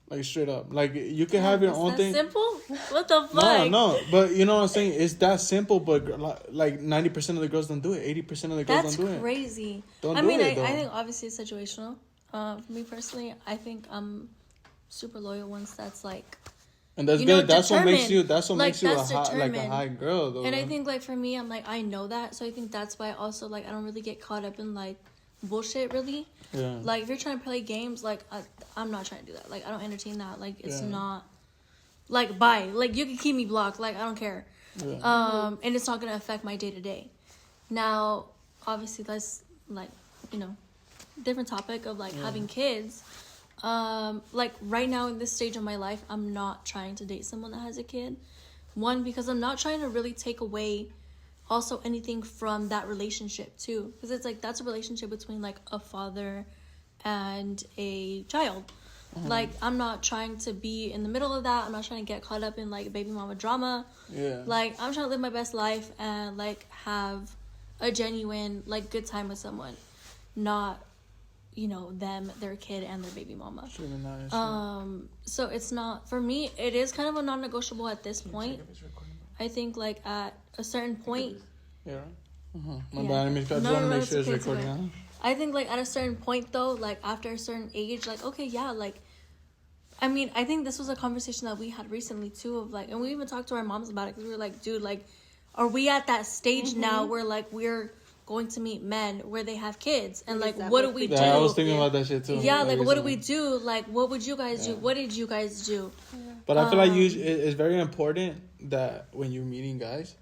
Like straight up, like you can have your It's own that thing. simple? What the fuck? No, but you know what I'm saying? It's that simple, but like 90% of the girls don't do it. 80% of the girls That's don't do it. crazy. Don't I do mean, it, though. I think obviously it's situational. For me personally, I think I'm super loyal once that's like, And that's you know, good. That's what makes you. determined. That's what Like, makes you a that's hot, like a determined. high girl, though. and I think like for me, I'm like I know that, so I think that's why also like I don't really get caught up in like bullshit really. Yeah. Like if you're trying to play games, like I'm not trying to do that. Like I don't entertain that. Like it's Yeah. not. Like bye. Like you can keep me blocked. Like I don't care. Yeah. And it's not gonna affect my day to day. Now, obviously, that's like different topic of like having kids. Like right now in this stage of my life, I'm not trying to date someone that has a kid, One, because I'm not trying to really take away also anything from that relationship too, because it's like that's a relationship between like a father and a child. Like, I'm not trying to be in the middle of that. I'm not trying to get caught up in like baby mama drama. Like, I'm trying to live my best life and like have a genuine like good time with someone, not, you know, them, their kid, and their baby mama. It's really nice. So it's not, for me, it is kind of a non-negotiable at this point. I think like at a certain point. Yeah. My bad. I just want to make sure it's recording. Huh? I think like at a certain point though, like after a certain age, like okay, yeah, like I mean, I think this was a conversation that we had recently too of like, and we even talked to our moms about it because we were like, dude, like, are we at that stage now where like we're going to meet men where they have kids and like what do we do? Yeah, I was thinking about that shit too. Yeah, like what do we do? Like what would you guys do? What did you guys do? But I feel like it's very important that when you're meeting guys,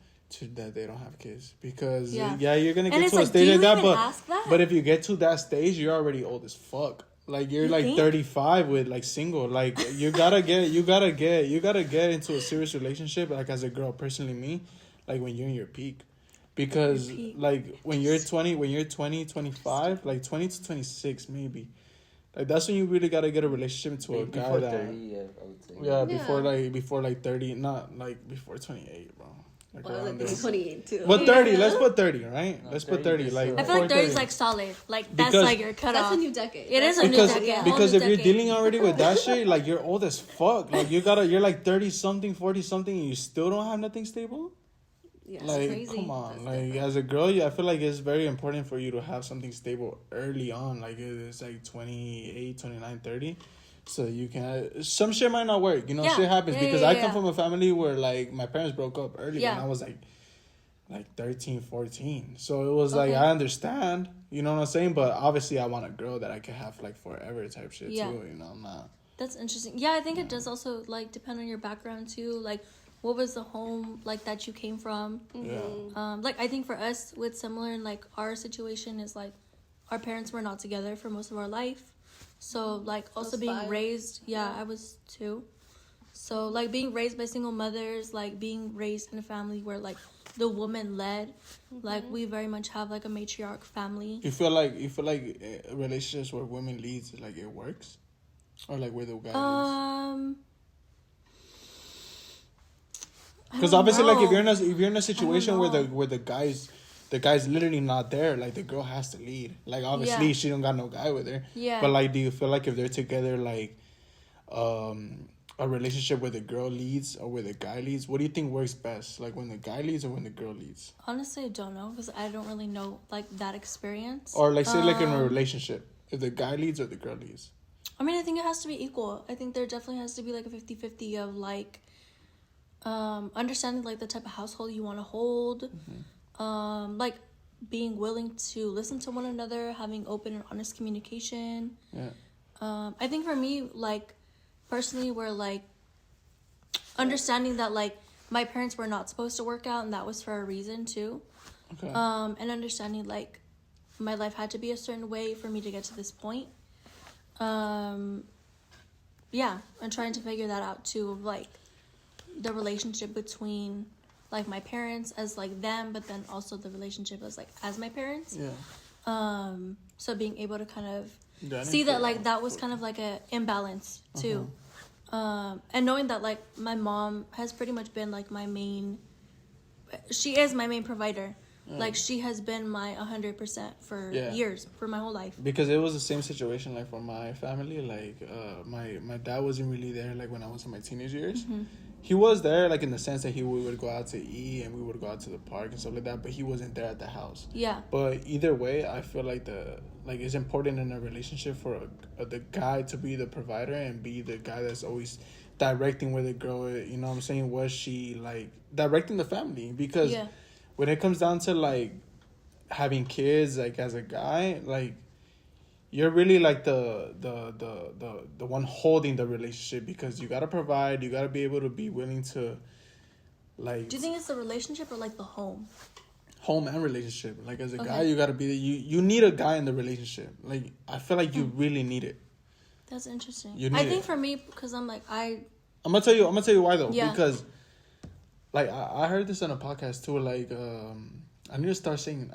that they don't have kids, because you're gonna get to a stage like that, but if you get to that stage, you're already old as fuck. Like you're like 35 with like single. Like you gotta get into a serious relationship. Like as a girl, personally, me, like when you're in your peak, because like when you're 20, 25, like 20 to 26 maybe. Like that's when you really gotta get a relationship into a guy before that 30, yeah, I would say. before 30, not like before 28, bro. Like around there. 28 too. What 30? Let's put 30, right? Let's put 30. Like I feel like 30 is like solid. Like that's like your cutoff. That's a new decade. It is a new decade. Because if you're dealing already with that shit, like you're old as fuck. Like you're like 30 something, 40 something, and you still don't have nothing stable. Yeah, like crazy. Come on, like as a girl, I feel like it's very important for you to have something stable early on. Like it's like 28, 29, 30. So you can, some shit might not work, you know, shit happens, because I come from a family where like my parents broke up early when I was like 13, 14. So it was like, I understand, you know what I'm saying? But obviously I want a girl that I can have like forever type shit too, you know, I'm not. That's interesting. Yeah, I think it does also like depend on your background too. Like what was the home like that you came from? Like I think for us with similar in like our situation is like our parents were not together for most of our life. So, like, also being 5. raised, I was 2. So, like, being raised by single mothers, like, being raised in a family where, like, the woman led, like, we very much have, like, a matriarch family. You feel like relationships where women leads, like, it works? Or, like, where the guy leads? Because obviously, like, if you're in a situation where the guy's literally not there, like the girl has to lead. Like obviously she don't got no guy with her. Yeah. But like, do you feel like if they're together, like a relationship where the girl leads or where the guy leads, what do you think works best? Like when the guy leads or when the girl leads? Honestly, I don't know, because I don't really know like that experience. Or like say like in a relationship, if the guy leads or the girl leads. I mean, I think it has to be equal. I think there definitely has to be like a 50-50 of like understanding like the type of household you want to hold. Like being willing to listen to one another, having open and honest communication. I think for me, like personally, where like understanding that like my parents were not supposed to work out and that was for a reason too. And understanding like my life had to be a certain way for me to get to this point. And trying to figure that out too, of like the relationship between like my parents as like them, but then also the relationship as like as my parents. So being able to kind of see that like that was kind of like a imbalance too. And knowing that like my mom has pretty much been like she is my main provider. Like she has been my 100% for years, for my whole life. Because it was the same situation like for my family. Like my dad wasn't really there like when I was in my teenage years. He was there, like, in the sense that we would go out to eat and we would go out to the park and stuff like that, but he wasn't there at the house. But either way, I feel like it's important in a relationship for the guy to be the provider and be the guy that's always directing where the girl is, you know what I'm saying? Was she, like, directing the family? Because when it comes down to, like, having kids, like, as a guy, like, you're really like the one holding the relationship, because you gotta provide, you gotta be able to be willing to, like. Do you think it's the relationship or like the home? Home and relationship. Like as a guy, you gotta be you need a guy in the relationship. Like I feel like you really need it. That's interesting. I think for me, because I'm like I'm gonna tell you why though. Because like I heard this on a podcast too. Like I need to stop saying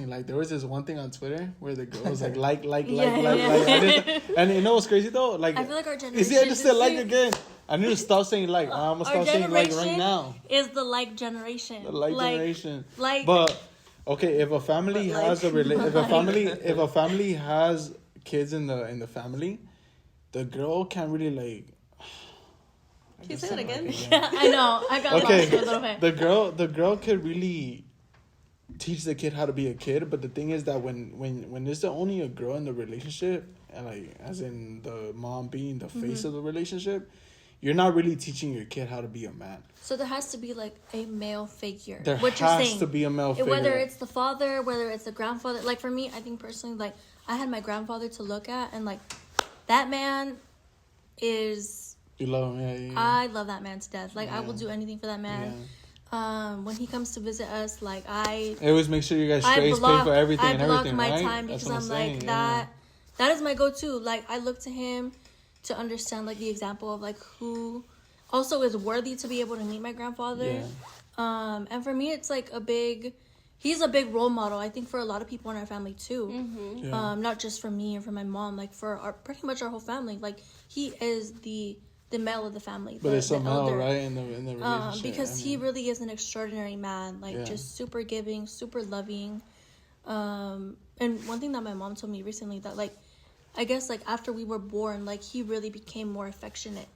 like. There was this one thing on Twitter where the girl was like. And you know what's crazy though? Like I feel like our generation. You see, I just said like again. I need to stop saying like. I'm gonna stop saying like right now. Is the like generation. The like generation. Like. But okay, if a family has if a family has kids in the family, the girl can't really like. Can you say that again? Yeah, I know. I got lost a little bit. The girl could really teach the kid how to be a kid, but the thing is that when there's only a girl in the relationship, and like as in the mom being the face of the relationship, you're not really teaching your kid how to be a man. So there has to be like a male figure. There has to be a male figure. Whether it's the father, whether it's the grandfather. Like for me, I think personally, like I had my grandfather to look at, and like that man is. You love him, yeah. I love that man to death. Like I will do anything for that man. Yeah. When he comes to visit us, like I always make sure you guys pay for everything and everything, I block my time because I'm like that. That is my go-to. Like I look to him to understand like the example of like who also is worthy to be able to meet my grandfather. Yeah. And for me, it's like he's a big role model. I think for a lot of people in our family too. Mm-hmm. Yeah. Not just for me or for my mom. Like for pretty much our whole family. Like he is the male of the family. But it's a male, right, in the relationship. Because he really is an extraordinary man. Like just super giving, super loving. And one thing that my mom told me recently that like, I guess like after we were born, like he really became more affectionate.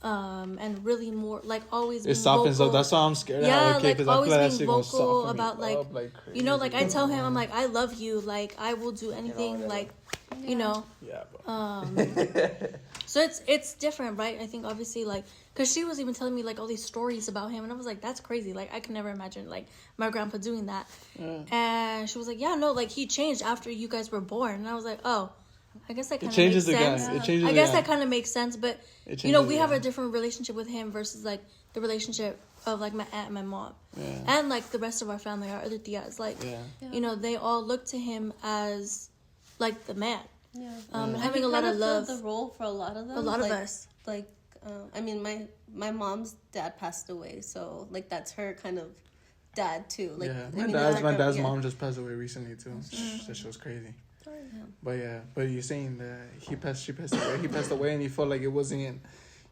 And really more like always. It softens up. That's why I'm scared. Yeah, like always being vocal about like you know, like I tell him I'm like I love you. Like I will do anything. Like you know. Yeah. So it's different, right? I think obviously like because she was even telling me like all these stories about him, and I was like that's crazy. Like I could never imagine like my grandpa doing that. Yeah. And she was like, yeah, no, like he changed after you guys were born, and I was like, oh. I guess that kind of makes sense. I guess that kind of makes sense, but you know, we have a different relationship with him versus like the relationship of like my aunt and my mom, and like the rest of our family, our other tias. Like, you know, they all look to him as like the man. Yeah. And having a lot of love. The role for a lot of them. A lot of us. Like, I mean, my mom's dad passed away, so like that's her kind of dad too. Like, my dad's mom just passed away recently too. That shit was crazy. But you're saying that she passed away. He passed away, and you felt like it wasn't.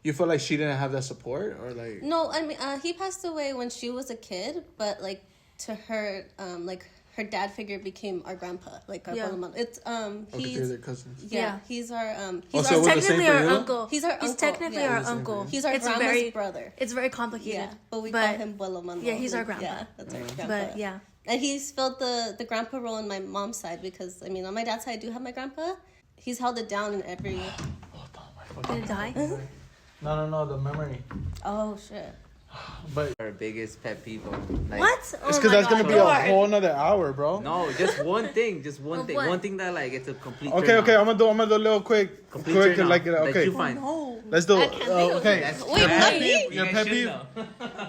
You felt like she didn't have that support, or like. No, I mean, he passed away when she was a kid, but like to her, like her dad figure became our grandpa, like our mom. It's he's their cousins. Yeah, he's our he's technically our uncle. He's technically our uncle. He's our grandma's brother. It's very complicated. Yeah, but we call him Bolomando. Yeah, he's our grandpa. Yeah, that's our grandpa. But yeah. And he's filled the grandpa role on my mom's side because, I mean, on my dad's side, I do have my grandpa. He's held it down in every... Did it die? No, the memory. Oh, shit. But our biggest pet peeve. Like, what? It's because that's going to be a whole nother hour, bro. No, just one thing. Just one thing. What? One thing that, like, it's a complete Okay, I'm going to do a little quick, like, okay. No. Let's do it. Okay. Wait, your pet peeve.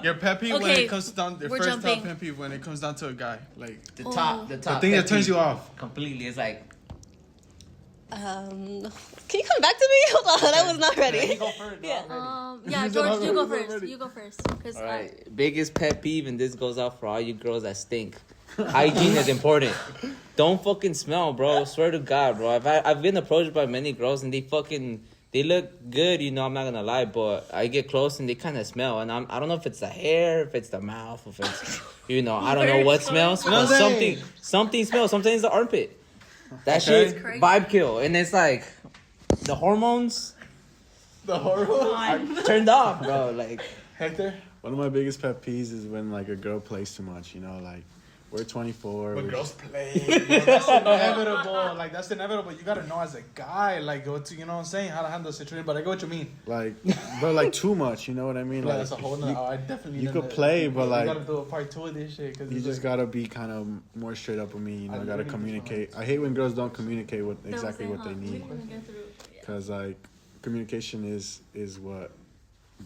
Your pet peeve when it comes down. The first top pet peeve when it comes down to a guy, like the top. The thing that turns you off completely is like. Can you come back to me? Hold on, I was not ready. You go first. Yeah, George, you go first. You go first. All right. Biggest pet peeve, and this goes out for all you girls that stink. Hygiene is important. Don't fucking smell, bro. Swear to God, bro. I've been approached by many girls, and they look good, you know, I'm not gonna lie, but I get close and they kind of smell, and I don't know if it's the hair, if it's the mouth, if it's, you know, I don't know what smells, but something smells. Sometimes it's the armpit. That shit vibe kill, and it's like the hormones. The hormones turned off, bro. Like Hector. One of my biggest pet peeves is when like a girl plays too much. You know, like. We're 24. But girls play. That's inevitable. Like, that's inevitable. You gotta know as a guy, like, you know what I'm saying? How to handle the situation. But I get what you mean. Like, but like too much, you know what I mean? Like, that's a whole nother. I definitely. You could play, but like. You gotta do a part 2 of this shit. You just gotta be kind of more straight up with me. You know, I gotta communicate. I hate when girls don't communicate what exactly what they need. Because like, communication is what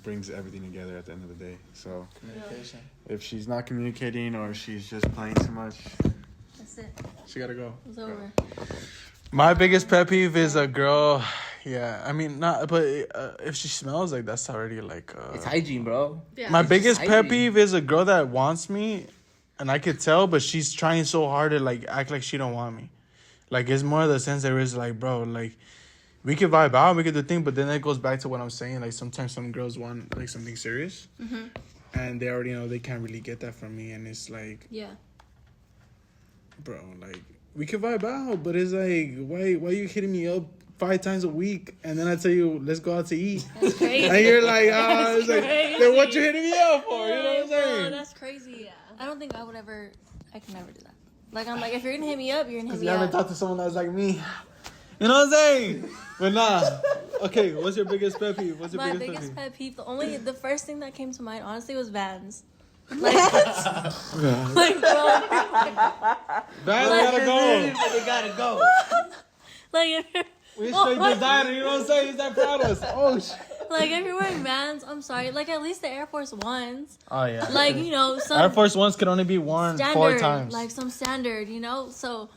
brings everything together at the end of the day. So communication. If she's not communicating or she's just playing too much, that's it. She gotta go. It's over. My biggest pet peeve is a girl Yeah, I mean, not, but if she smells like that's already like. It's hygiene, bro. Yeah. My It's biggest just pet hygiene. peeve is a girl that wants me, and I could tell, but she's trying so hard to like act like she don't want me. Like it's more the sense that it's like, bro, like we could vibe out, we could do thing, but then it goes back to what I'm saying. Like sometimes some girls want like something serious, and they already know they can't really get that from me, and it's like, Yeah. bro, like we could vibe out, but it's like, why you hitting me up 5 times a week, and then I tell you let's go out to eat, That's crazy. and you're like, That's it's like, then what you hitting me up for? You know what I'm Bro, saying? that's crazy. Yeah. I don't think I would ever. I can never do that. Like I'm like, if you're gonna hit me up, you're gonna hit Cause me you haven't up. talked to someone that's like me. You know what I'm saying? But nah. Okay, what's your biggest pet peeve? What's your My biggest, biggest pet pet peeve, the first thing that came to mind, honestly, was Vans. peeve? Like, bro, Vans gotta go. They gotta go. like if you're, We straight designer, you know what I'm saying? He's that proud of us. Oh, shit. like if you're wearing Vans, I'm sorry. Like at least the Air Force Ones. Oh, yeah. Like you know some Air Force Ones can only be worn standard, 4 times. like some standard, you know. So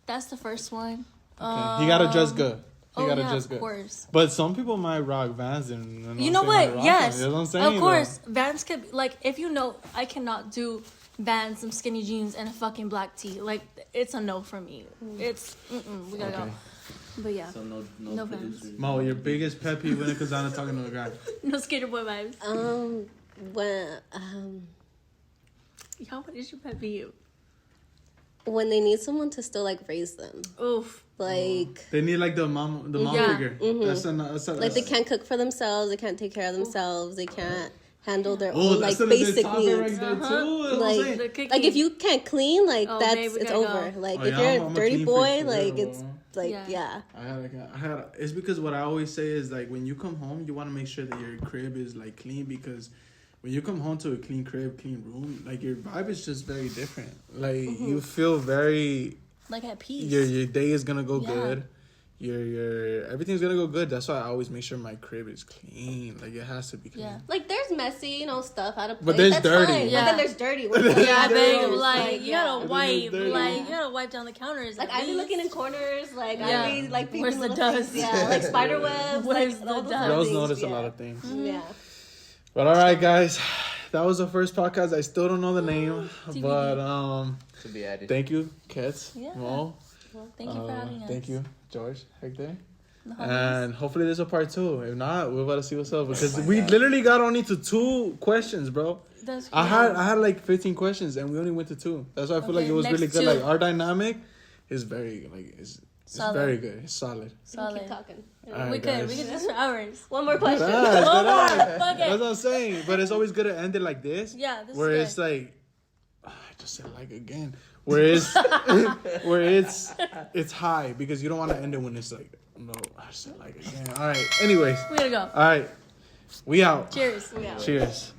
that's the first one. Okay. He gotta dress good. He Oh gotta yeah, dress of good. course. But some people might rock Vans and You know what? Yes, You know what I'm saying? of course. Vans could be, like if you know I cannot do Vans, some skinny jeans, and a fucking black tee. Like it's a no for me. It's we gotta Okay. go. But yeah, So no No producers. Mo, your biggest pet peeve when it comes down to talking to a guy. no skater boy vibes. What is your pet peeve? When they need someone to still like raise them, Oof. like They need like the mom Yeah. figure. like they can't cook for themselves, they can't take care of themselves, they can't handle their Oh, own like that's another basic topic needs. right there too. Uh-huh. You know what I'm Like- saying? The cooking. Like if you can't clean, like Oh, that's babe, we it's gotta over. go. Like Oh, if yeah, you're I'm a a dirty clean boy, freak for like real, it's bro. like Yeah. I had. It's because what I always say is like when you come home, you want to make sure that your crib is like clean because when you come home to a clean crib, clean room, like your vibe is just very different. Like you feel very Like at peace. your day is gonna go Yeah. good. Your everything's gonna go good. That's why I always make sure my crib is clean. Like it has to be clean. Yeah. like there's messy, stuff out of place. But there's that's dirty. fine. Yeah. But then there's dirty. Yeah, babe. Dirty. Like you gotta It wipe. is dirty. Like you gotta wipe down the counters. Like at I be least. looking in corners, like Yeah. I be like peeping Where's the little dust? things. Yeah, like spider webs. Where's like, the all those dust? little Girls things, notice a yeah. lot of things. Yeah. But all right, guys, that was the first podcast. I still don't know the name, TBD. but To be added. thank you, Kets. Yeah. Mo. Thank you for having us. Thank you, George, Hector. The homies. And hopefully there's a part 2. If not, we're about to see what's up because we literally got only to 2 questions, bro. That's I had like 15 questions and we only went to 2. That's why I feel like Okay, it was next really good. 2. Like our dynamic is very like it's Solid. very good. It's solid. solid. Keep talking. All right, We guys. could do this for hours. One more question. That's One more. That's Fuck it. what I'm saying. But it's always good to end it like this. Yeah, this Where is it's good. like I just said like again. Where it's where it's high because you don't want to end it when it's like no. I said like again. All right. Anyways. We gotta go. All right. We out. Cheers. Yeah. Cheers.